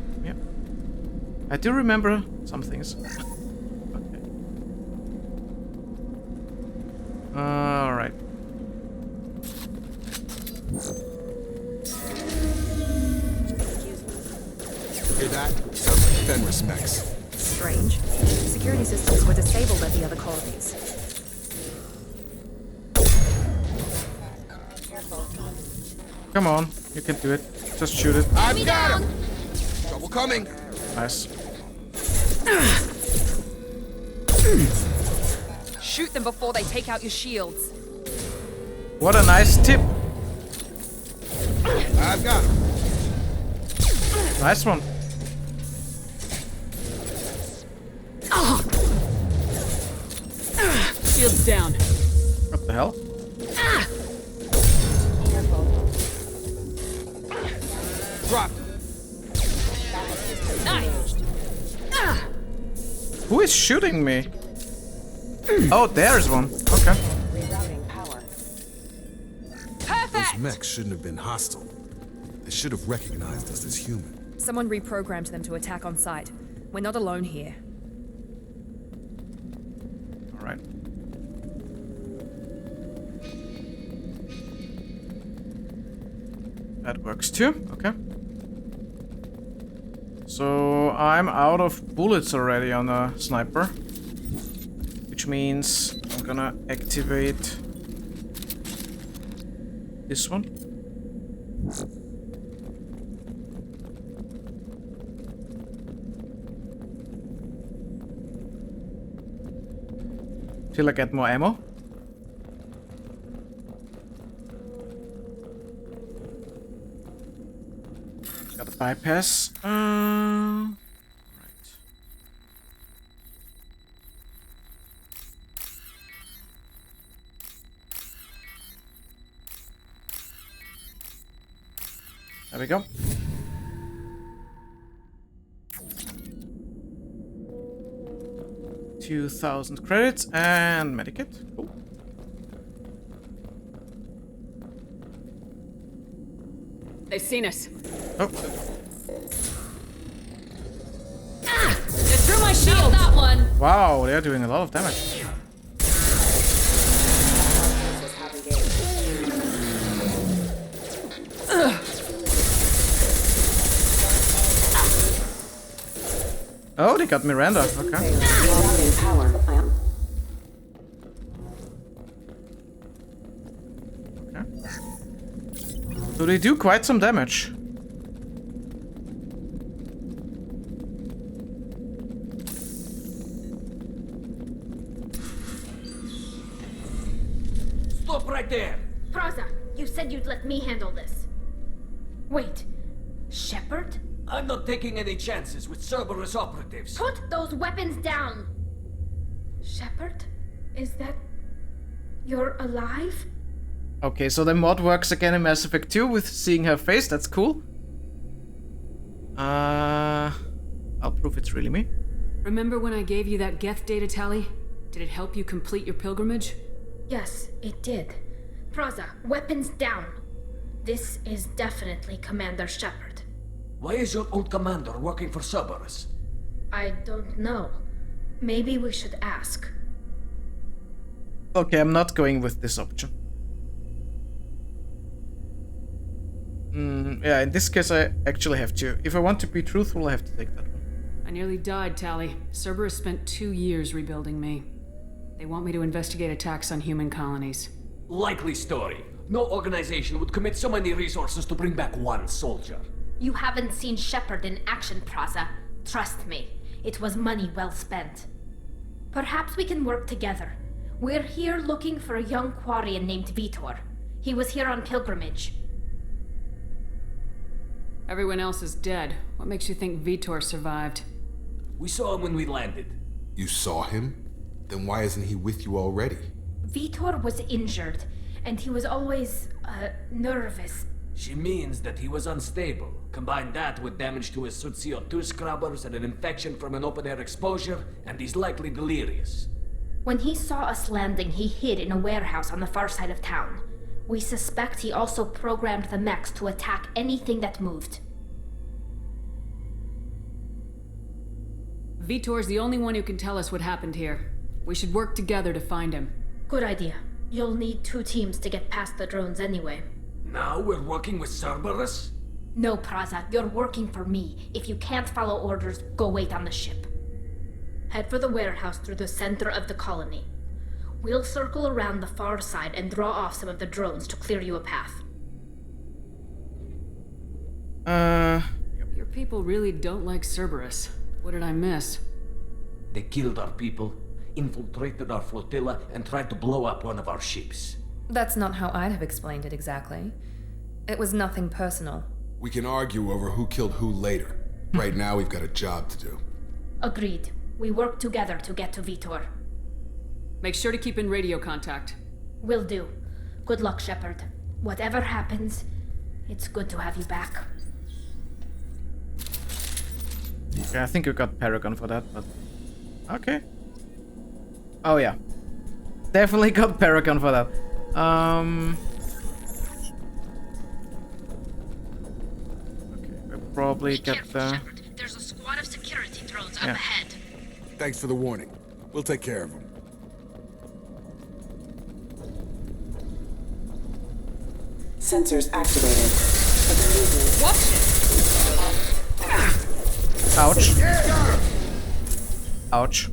I do remember some things. Okay. All right. Hear that? Sounds like Fenris mechs. Strange. Security systems were disabled at the other colonies. Come on, you can do it. Just shoot it. I've got him! Trouble coming. Nice. Shoot them before they take out your shields. What a nice tip. I've got him. Nice one. Shields down. What the hell? Drop. Nice. Who is shooting me? Oh, there's one. Okay. Those mechs shouldn't have been hostile. They should have recognized us as human. Someone reprogrammed them to attack on sight. We're not alone here. All right. That works too. Okay. So I'm out of bullets already on a sniper, which means I'm gonna activate this one. Till I get more ammo. Got a bypass. Right. There we go. $2,000 credits and medikit. Cool. They've seen us. Oh. They threw my shield. That one. Wow, they are doing a lot of damage. Oh, they got Miranda. Okay. So they do quite some damage. Stop right there! Praza, you said you'd let me handle this. Wait, Shepard? I'm not taking any chances with Cerberus operatives. Put those weapons down! Shepard? Is that... you're alive? Okay, so the mod works again in Mass Effect 2 with seeing her face. That's cool. I'll prove it's really me. Remember when I gave you that Geth data tally? Did it help you complete your pilgrimage? Yes, it did. Praza, weapons down. This is definitely Commander Shepard. Why is your old commander working for Cerberus? I don't know. Maybe we should ask. Okay, I'm not going with this option. Yeah, in this case I actually have to. If I want to be truthful, I have to take that one. I nearly died, Tali. Cerberus spent 2 years rebuilding me. They want me to investigate attacks on human colonies. Likely story. No organization would commit so many resources to bring back one soldier. You haven't seen Shepard in action, Praza. Trust me, it was money well spent. Perhaps we can work together. We're here looking for a young Quarian named Vitor. He was here on pilgrimage. Everyone else is dead. What makes you think Vitor survived? We saw him when we landed. You saw him? Then why isn't he with you already? Vitor was injured, and he was always, nervous. She means that he was unstable. Combine that with damage to his suit CO2 scrubbers and an infection from an open-air exposure, and he's likely delirious. When he saw us landing, he hid in a warehouse on the far side of town. We suspect he also programmed the mechs to attack anything that moved. Vitor's the only one who can tell us what happened here. We should work together to find him. Good idea. You'll need 2 teams to get past the drones anyway. Now we're working with Cerberus? No, Praza, you're working for me. If you can't follow orders, go wait on the ship. Head for the warehouse through the center of the colony. We'll circle around the far side and draw off some of the drones to clear you a path. Your people really don't like Cerberus. What did I miss? They killed our people, infiltrated our flotilla, and tried to blow up one of our ships. That's not how I'd have explained it exactly. It was nothing personal. We can argue over who killed who later. Right now, we've got a job to do. Agreed. We work together to get to Vitor. Make sure to keep in radio contact. Will do. Good luck, Shepard. Whatever happens, it's good to have you back. Okay, I think we got Paragon for that, but... Okay. Oh yeah. Definitely got Paragon for that. Okay, we'll probably get the... There's a squad of security drones up ahead. Thanks for the warning. We'll take care of them. Sensors activated. Watch it! Ouch. Ouch.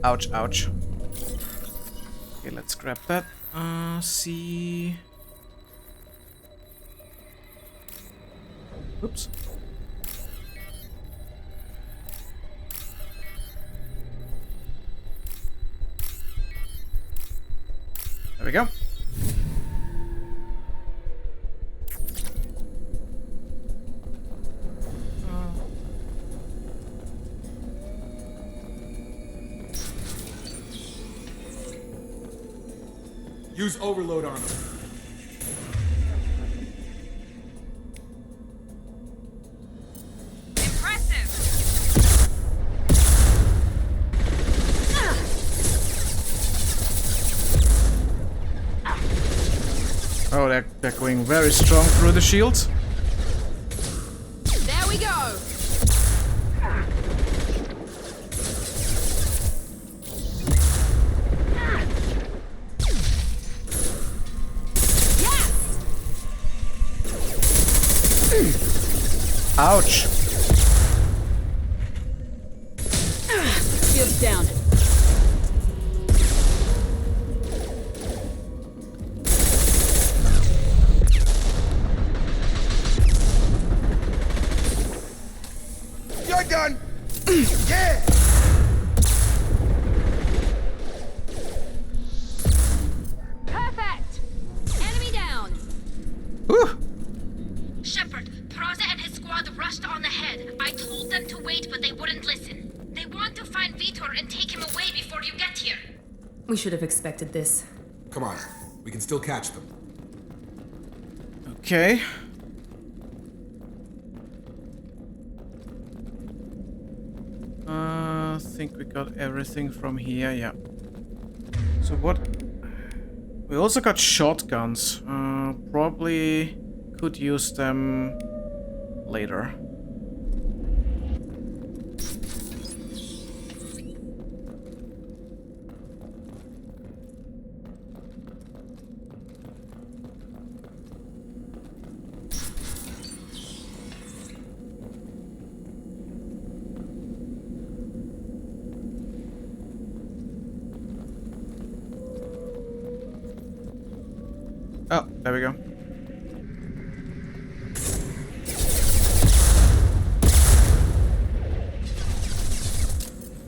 Ouch, ouch. Okay, let's grab that. See... Oops. There we go. Use overload on him. Impressive! Oh, they're going very strong through the shields. There we go! Ouch. Shields down. You're done. Yeah. Perfect! Enemy down! Whew. Shepard, Praza and his squad rushed on ahead. I told them to wait, but they wouldn't listen. They want to find Vitor and take him away before you get here. We should have expected this. Come on. We can still catch them. Okay. I think we got everything from here, yeah. So what... We also got shotguns. Probably could use them later. Oh, there we go.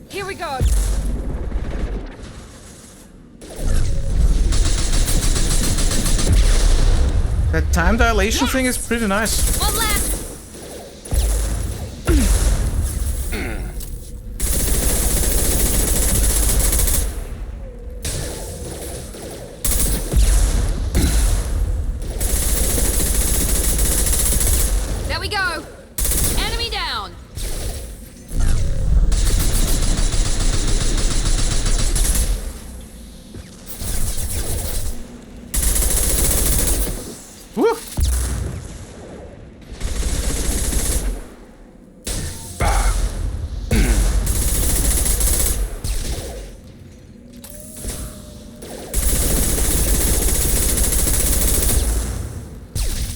Here we go! That time dilation thing is pretty nice. One left. There we go. Enemy down. Woo!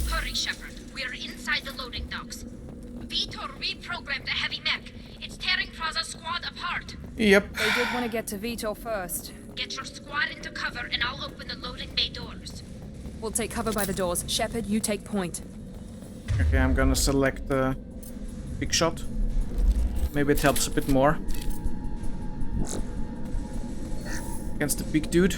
Hurry, Shepard. We're inside the loading docks. Vitor reprogrammed the heavy mech. It's tearing Praza's squad apart. Yep. They did want to get to Vitor first. Get your squad into cover and I'll open the loading bay doors. We'll take cover by the doors. Shepard, you take point. Okay, I'm gonna select the big shot. Maybe it helps a bit more. Against the big dude.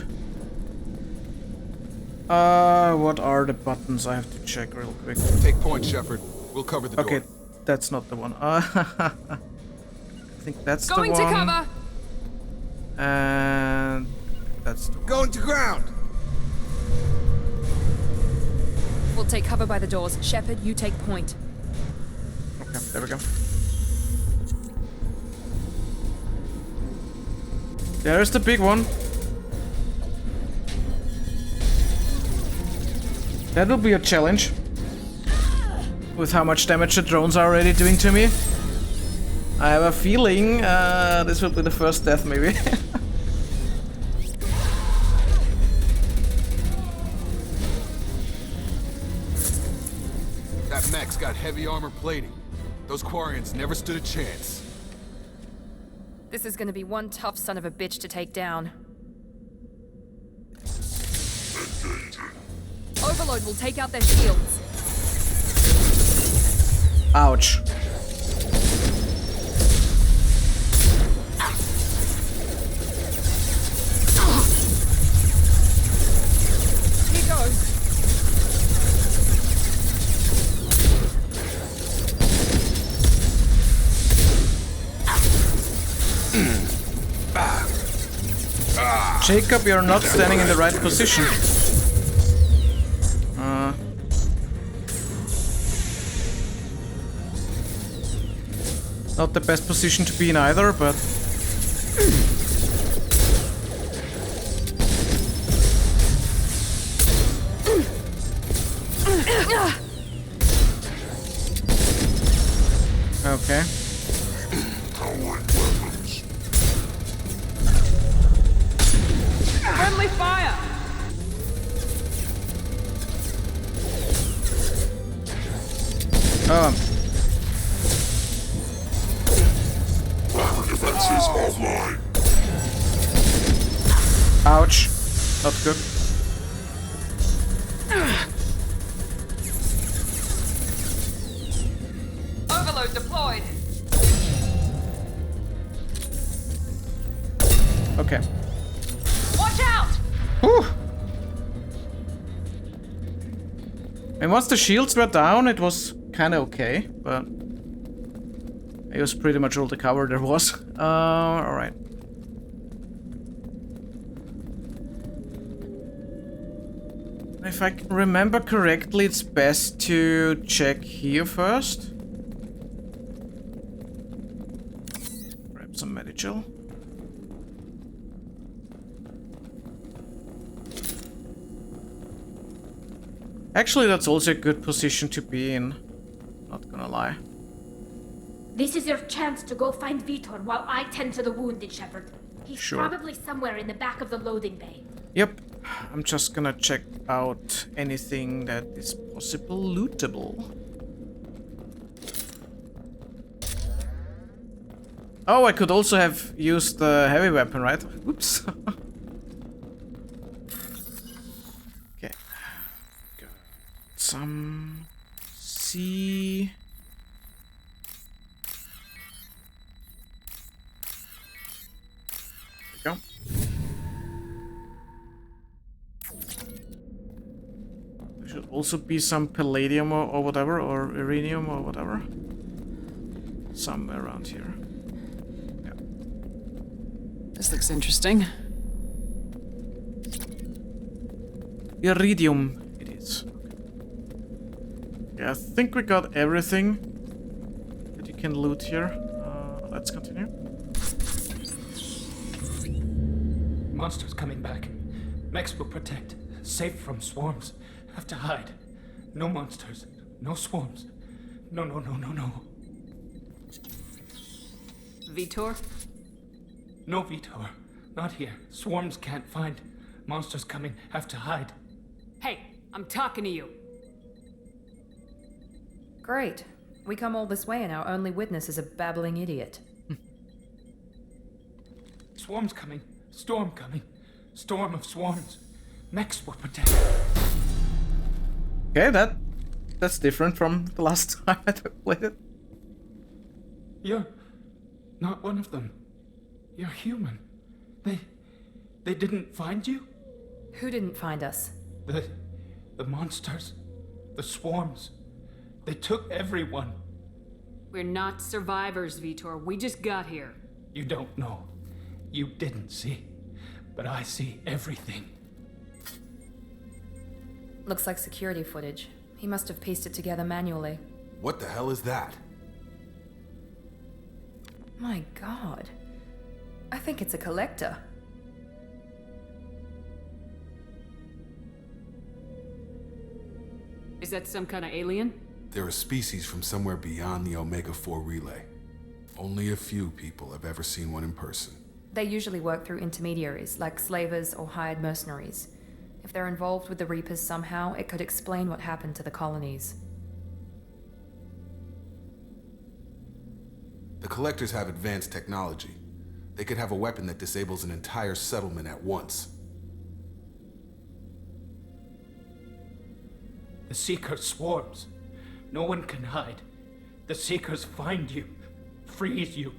What are the buttons? I have to check real quick. Take point, Shepard. We'll cover the Okay, door. that's not the one. I think that's Going the one. to cover! And that's the one. Going to ground! We'll take cover by the doors. Shepard, you take point. Okay, there we go. There's the big one. That'll be a challenge. With how much damage the drones are already doing to me. I have a feeling this will be the first death, maybe. That mech's got heavy armor plating. Those Quarians never stood a chance. This is gonna be one tough son of a bitch to take down. Overload will take out their shields. Ouch. Here goes. Jacob, you're not standing in the right position. Not the best position to be in either, but... Okay. Friendly fire! Defenses offline. Ouch. Not good. Overload deployed. Okay. Watch out! Whew. And once the shields were down, it was kinda okay, but... it was pretty much all the cover there was. Alright. If I can remember correctly, it's best to check here first. Grab some Medichil. Actually, that's also a good position to be in. Not gonna lie. This is your chance to go find Vitor while I tend to the wounded, Shepard. He's Sure. probably somewhere in the back of the loading bay. Yep. I'm just gonna check out anything that is possible lootable. Oh, I could also have used the heavy weapon, right? Whoops. Okay. Got some C. There we go. There should also be some palladium or whatever, or iridium or whatever. Somewhere around here. Yeah. This looks interesting. Iridium it is. Yeah, I think we got everything that you can loot here. Let's continue. Monsters coming back. Mechs will protect. Safe from swarms. Have to hide. No monsters. No swarms. No. Vitor? No Vitor. Not here. Swarms can't find. Monsters coming. Have to hide. Hey, I'm talking to you. Great. We come all this way and our only witness is a babbling idiot. Swarms coming. Storm coming. Storm of swarms. Mechs will protect. Okay, that's different from the last time I played it. You're not one of them. You're human. They didn't find you? Who didn't find us? The monsters. The swarms. They took everyone. We're not survivors, Vitor. We just got here. You don't know. You didn't see. But I see everything. Looks like security footage. He must have pieced it together manually. What the hell is that? My god. I think it's a collector. Is that some kind of alien? They're a species from somewhere beyond the Omega-4 relay. Only a few people have ever seen one in person. They usually work through intermediaries, like slavers or hired mercenaries. If they're involved with the Reapers somehow, it could explain what happened to the colonies. The Collectors have advanced technology. They could have a weapon that disables an entire settlement at once. The Seeker swarms. No one can hide. The Seekers find you, freeze you,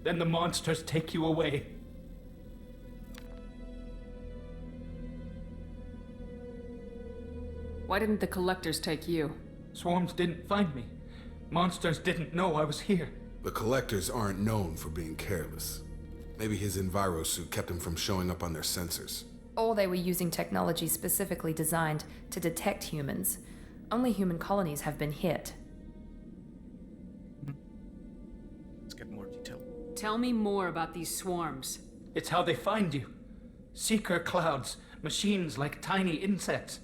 then the monsters take you away. Why didn't the Collectors take you? Swarms didn't find me. Monsters didn't know I was here. The Collectors aren't known for being careless. Maybe his Enviro suit kept him from showing up on their sensors. Or they were using technology specifically designed to detect humans. Only human colonies have been hit. Let's get more detail. Tell me more about these swarms. It's how they find you. Seeker clouds, machines like tiny insects.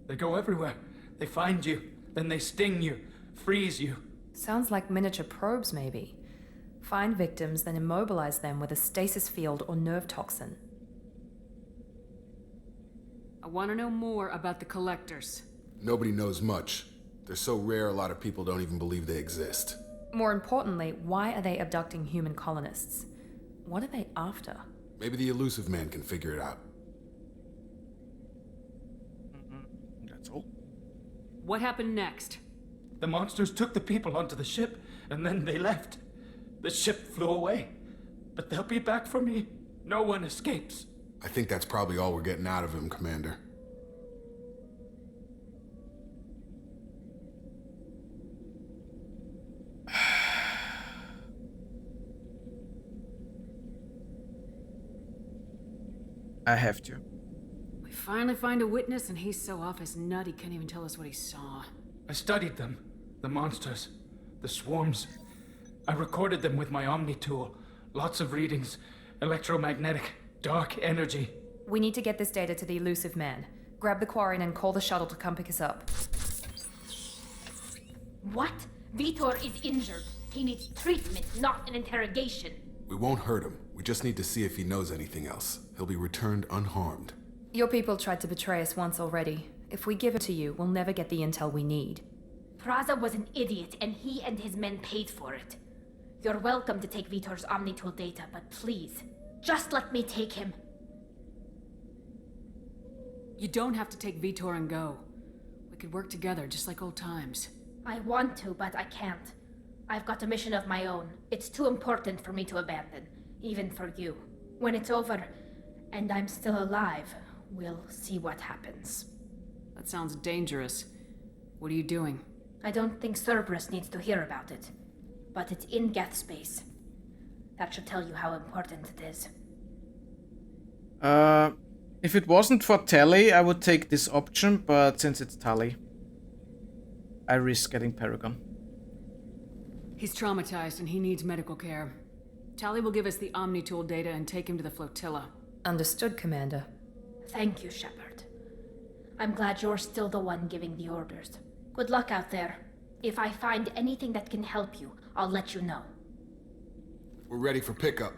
They go everywhere. They find you, then they sting you, freeze you. Sounds like miniature probes, maybe. Find victims, then immobilize them with a stasis field or nerve toxin. I want to know more about the Collectors. Nobody knows much. They're so rare a lot of people don't even believe they exist. More importantly, why are they abducting human colonists? What are they after? Maybe the Illusive Man can figure it out. That's all. What happened next? The monsters took the people onto the ship, and then they left. The ship flew away. But they'll be back for me. No one escapes. I think that's probably all we're getting out of him, Commander. I have to. We finally find a witness and he's so off his nut he can't even tell us what he saw. I studied them. The monsters. The swarms. I recorded them with my Omni tool. Lots of readings. Electromagnetic. Dark energy. We need to get this data to the Illusive Man. Grab the Quarren and call the shuttle to come pick us up. What? Vitor is injured. He needs treatment, not an interrogation. We won't hurt him. We just need to see if he knows anything else. He'll be returned unharmed. Your people tried to betray us once already. If we give it to you, we'll never get the intel we need. Praza was an idiot, and he and his men paid for it. You're welcome to take Vitor's Omnitool data, but please, just let me take him. You don't have to take Vitor and go. We could work together, just like old times. I want to, but I can't. I've got a mission of my own. It's too important for me to abandon, even for you. When it's over, and I'm still alive, we'll see what happens. That sounds dangerous. What are you doing? I don't think Cerberus needs to hear about it, but it's in Geth space. That should tell you how important it is. If it wasn't for Tally, I would take this option, but since it's Tally, I risk getting Paragon. He's traumatized and he needs medical care. Tally will give us the Omni Tool data and take him to the flotilla. Understood, Commander. Thank you, Shepard. I'm glad you're still the one giving the orders. Good luck out there. If I find anything that can help you, I'll let you know. We're ready for pickup.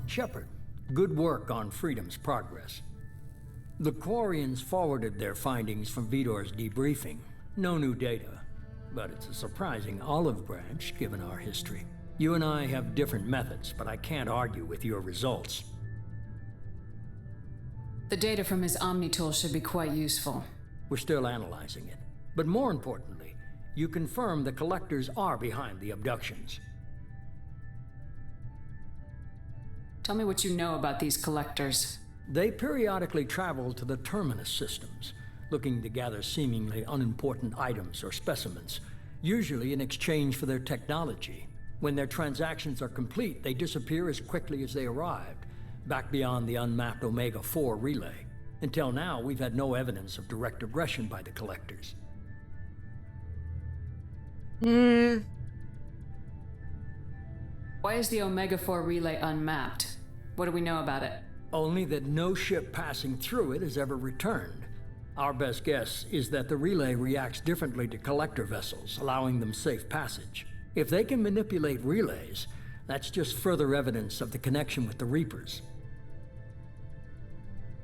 Shepard, good work on Freedom's progress. The Quarians forwarded their findings from Vidor's debriefing. No new data, but it's a surprising olive branch given our history. You and I have different methods, but I can't argue with your results. The data from his Omni Tool should be quite useful. We're still analyzing it. But more importantly, you confirm the Collectors are behind the abductions. Tell me what you know about these Collectors. They periodically travel to the Terminus systems, looking to gather seemingly unimportant items or specimens, usually in exchange for their technology. When their transactions are complete, they disappear as quickly as they arrived, back beyond the unmapped Omega-4 relay. Until now, we've had no evidence of direct aggression by the Collectors. Why is the Omega-4 relay unmapped? What do we know about it? Only that no ship passing through it has ever returned. Our best guess is that the relay reacts differently to Collector vessels, allowing them safe passage. If they can manipulate relays, that's just further evidence of the connection with the Reapers.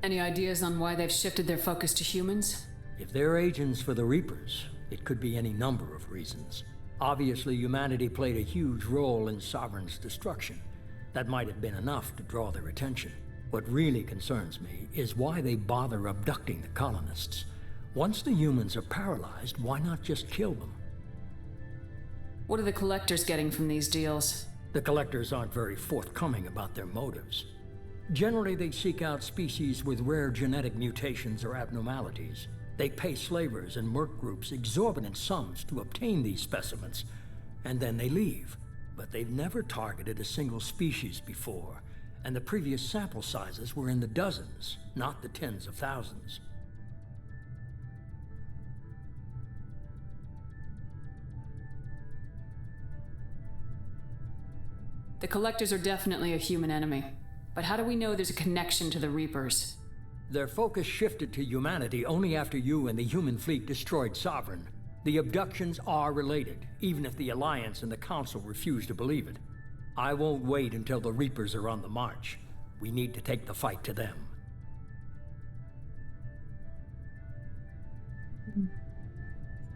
Any ideas on why they've shifted their focus to humans? If they're agents for the Reapers, it could be any number of reasons. Obviously, humanity played a huge role in Sovereign's destruction. That might have been enough to draw their attention. What really concerns me is why they bother abducting the colonists. Once the humans are paralyzed, why not just kill them? What are the Collectors getting from these deals? The Collectors aren't very forthcoming about their motives. Generally, they seek out species with rare genetic mutations or abnormalities. They pay slavers and merc groups exorbitant sums to obtain these specimens, and then they leave. But they've never targeted a single species before, and the previous sample sizes were in the dozens, not the tens of thousands. The Collectors are definitely a human enemy. But how do we know there's a connection to the Reapers? Their focus shifted to humanity only after you and the human fleet destroyed Sovereign. The abductions are related, even if the Alliance and the Council refuse to believe it. I won't wait until the Reapers are on the march. We need to take the fight to them.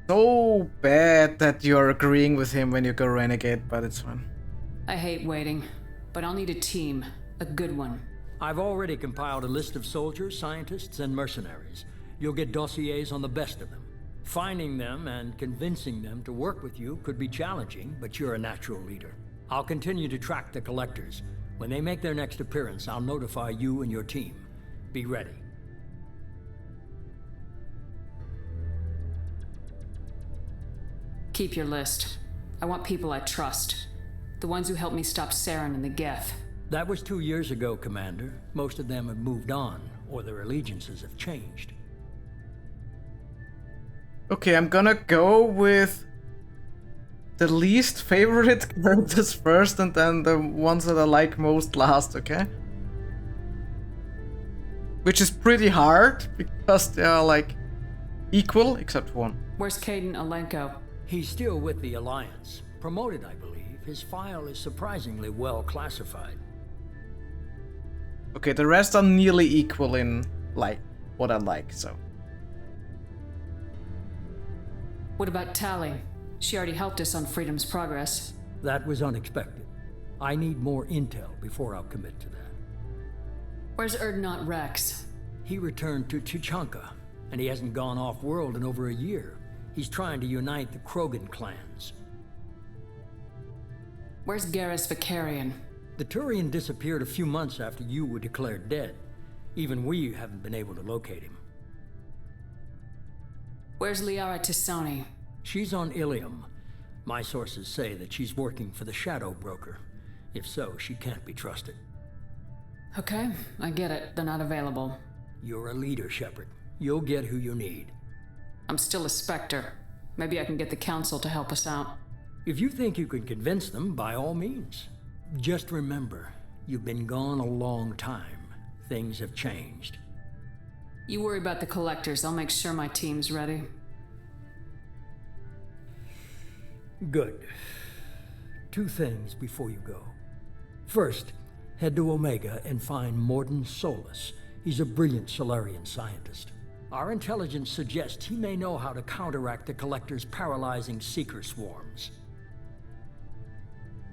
So bad that you're agreeing with him when you go Renegade, but it's fine. I hate waiting, but I'll need a team. A good one. I've already compiled a list of soldiers, scientists, and mercenaries. You'll get dossiers on the best of them. Finding them and convincing them to work with you could be challenging, but you're a natural leader. I'll continue to track the Collectors. When they make their next appearance, I'll notify you and your team. Be ready. Keep your list. I want people I trust. The ones who helped me stop Saren and the Geth. That was 2 years ago, Commander. Most of them have moved on, or their allegiances have changed. Okay, I'm gonna go with the least favorite characters first, and then the ones that I like most last, okay? Which is pretty hard, because they are, like, equal, except one. Where's Caden Alenko? He's still with the Alliance. Promoted, I believe. His file is surprisingly well classified. Okay, the rest are nearly equal in, like, what I like, so. What about Tally? She already helped us on Freedom's progress. That was unexpected. I need more intel before I'll commit to that. Where's Erdnot Rex? He returned to Chichanka, and he hasn't gone off-world in over a year. He's trying to unite the Krogan clans. Where's Garrus Vicarian? The Turian disappeared a few months after you were declared dead. Even we haven't been able to locate him. Where's Liara Tisoni? She's on Ilium. My sources say that she's working for the Shadow Broker. If so, she can't be trusted. Okay, I get it. They're not available. You're a leader, Shepard. You'll get who you need. I'm still a Spectre. Maybe I can get the Council to help us out. If you think you can convince them, by all means. Just remember, you've been gone a long time. Things have changed. You worry about the Collectors. I'll make sure my team's ready. Good. 2 things before you go. First, head to Omega and find Morden Solus. He's a brilliant Solarian scientist. Our intelligence suggests he may know how to counteract the Collector's paralyzing Seeker swarms.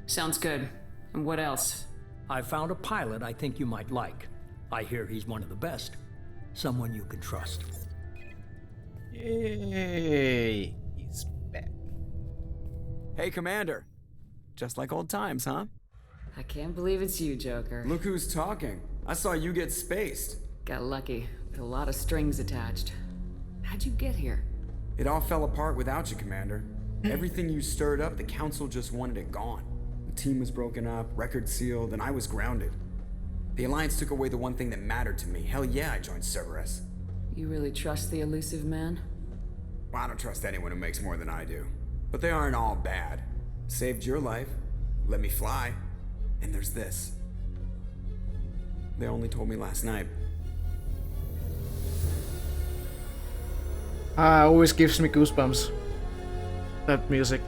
Sounds good. And what else? I found a pilot I think you might like. I hear he's one of the best. Someone you can trust. Yay! He's back. Hey, Commander. Just like old times, huh? I can't believe it's you, Joker. Look who's talking. I saw you get spaced. Got lucky, with a lot of strings attached. How'd you get here? It all fell apart without you, Commander. Everything you stirred up, the Council just wanted it gone. The team was broken up, record sealed, and I was grounded. The Alliance took away the one thing that mattered to me. Hell yeah, I joined Cerberus. You really trust the Illusive Man? Well, I don't trust anyone who makes more than I do. But they aren't all bad. Saved your life, let me fly, and there's this. They only told me last night. Always gives me goosebumps. That music.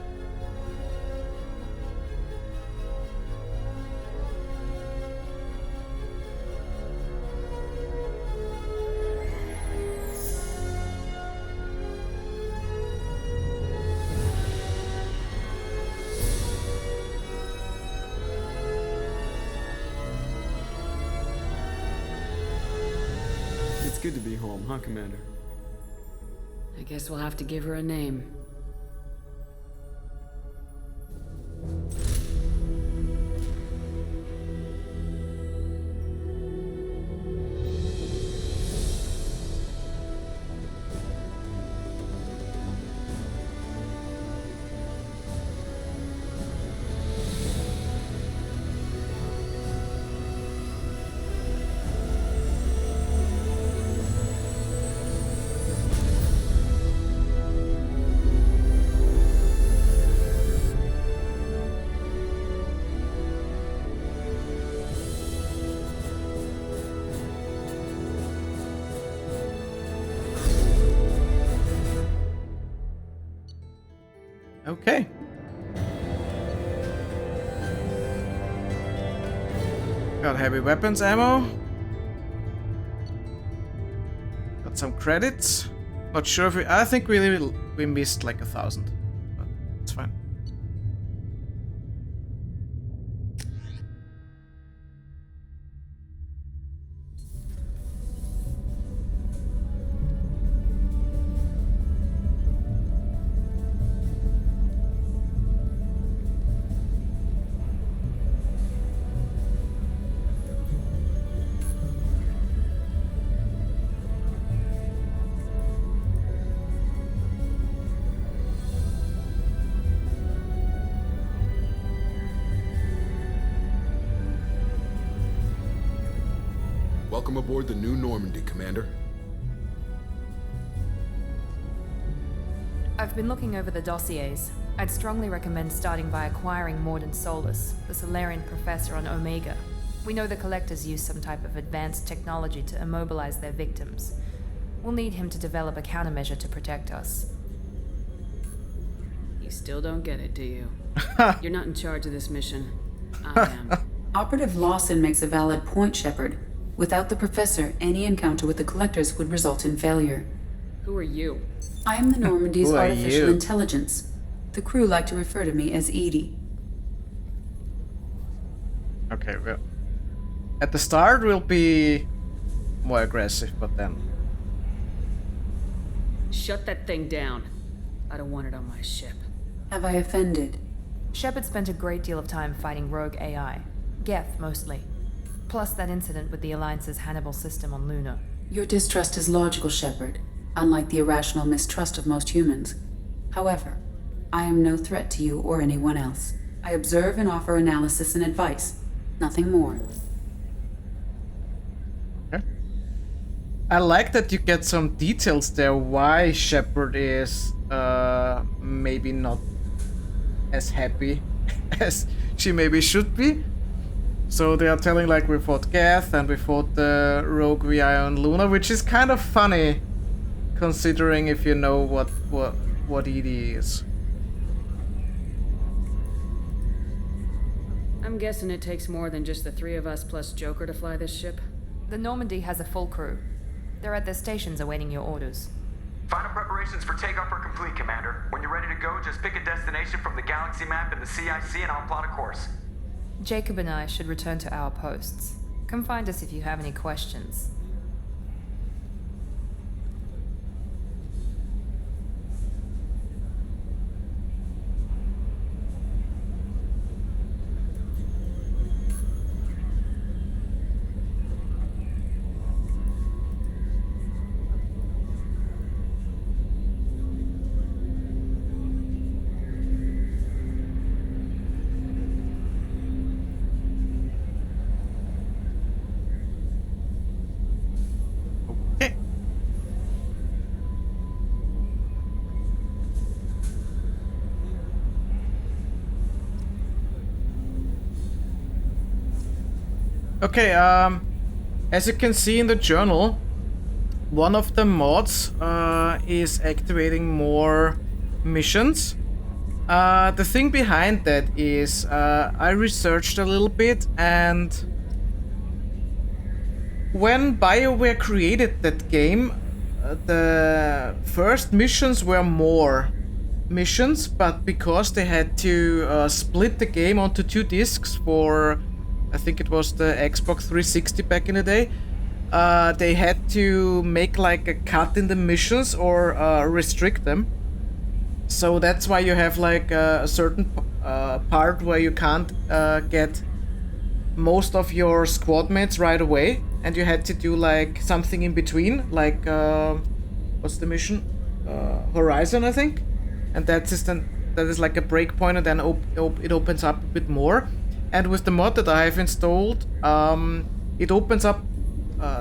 It's good to be home, huh, Commander? I guess we'll have to give her a name. Okay. Got heavy weapons ammo. Got some credits. Not sure if I think we missed like 1,000, but it's fine. Welcome aboard the New Normandy, Commander. I've been looking over the dossiers. I'd strongly recommend starting by acquiring Morden Solus, the Solarian professor on Omega. We know the Collectors use some type of advanced technology to immobilize their victims. We'll need him to develop a countermeasure to protect us. You still don't get it, do you? You're not in charge of this mission. I am. Operative Lawson makes a valid point, Shepard. Without the Professor, any encounter with the Collectors would result in failure. Who are you? I am the Normandy's Who are artificial you? intelligence. The crew like to refer to me as Edie. Okay, well, at the start we'll be more aggressive, but then Shut that thing down. I don't want it on my ship. Have I offended? Shepard spent a great deal of time fighting rogue AI. Geth, mostly. Plus that incident with the Alliance's Hannibal system on Luna. Your distrust is logical, Shepard, unlike the irrational mistrust of most humans. However, I am no threat to you or anyone else. I observe and offer analysis and advice. Nothing more. Okay. I like that you get some details there why Shepard is maybe not as happy as she maybe should be. So they are telling like we fought Geth and we fought the rogue VI on Luna, which is kind of funny considering if you know what ED is. I'm guessing it takes more than just the three of us plus Joker to fly this ship. The Normandy has a full crew. They're at their stations awaiting your orders. Final preparations for takeoff are complete, Commander. When you're ready to go, just pick a destination from the galaxy map in the CIC and I'll plot a course. Jacob and I should return to our posts. Come find us if you have any questions. Okay, as you can see in the journal, one of the mods is activating more missions. The thing behind that is I researched a little bit, and when BioWare created that game, the first missions were more missions, but because they had to split the game onto 2 discs for, I think it was the Xbox 360 back in the day, they had to make like a cut in the missions or restrict them. So that's why you have like a certain part where you can't get most of your squad mates right away, and you had to do like something in between, like what's the mission? Horizon, I think, and that is like a breakpoint, and then it opens up a bit more. And with the mod that I have installed, it opens up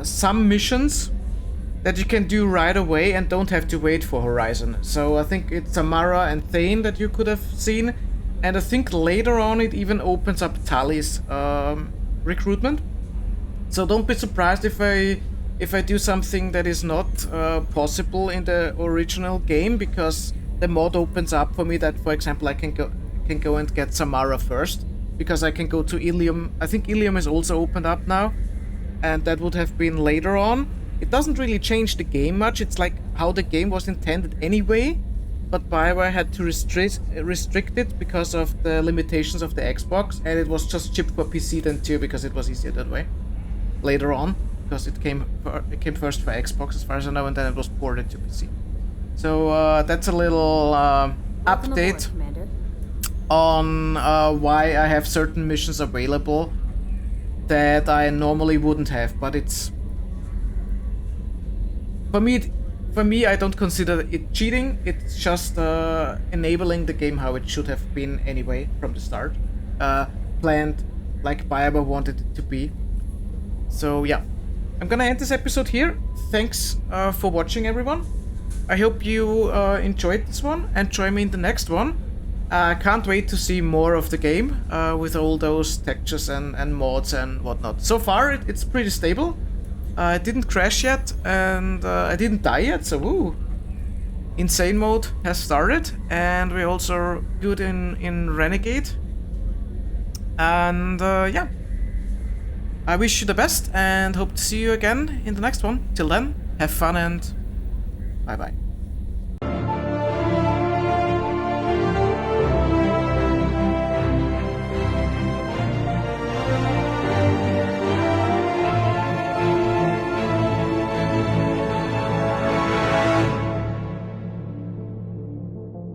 some missions that you can do right away and don't have to wait for Horizon. So I think it's Samara and Thane that you could have seen, and I think later on it even opens up Tali's recruitment. So don't be surprised if I do something that is not possible in the original game, because the mod opens up for me that, for example, I can go and get Samara first, because I can go to Ilium. I think Ilium is also opened up now, and that would have been later on. It doesn't really change the game much. It's like how the game was intended anyway, but BioWare had to restrict it because of the limitations of the Xbox, and it was just shipped for PC then too, because it was easier that way. Later on, because it came first for Xbox as far as I know, and then it was ported to PC. So that's a little update on why I have certain missions available that I normally wouldn't have, but it's for me I don't consider it cheating. It's just enabling the game how it should have been anyway from the start, planned like BioWare wanted it to be. So yeah, I'm gonna end this episode here. Thanks for watching, everyone. I hope you enjoyed this one, and join me in the next one. Can't wait to see more of the game with all those textures and mods and whatnot. So far it's pretty stable. It didn't crash yet, and I didn't die yet, so woo! Insane mode has started, and we're also good in Renegade. And yeah, I wish you the best and hope to see you again in the next one. Till then, have fun and bye bye.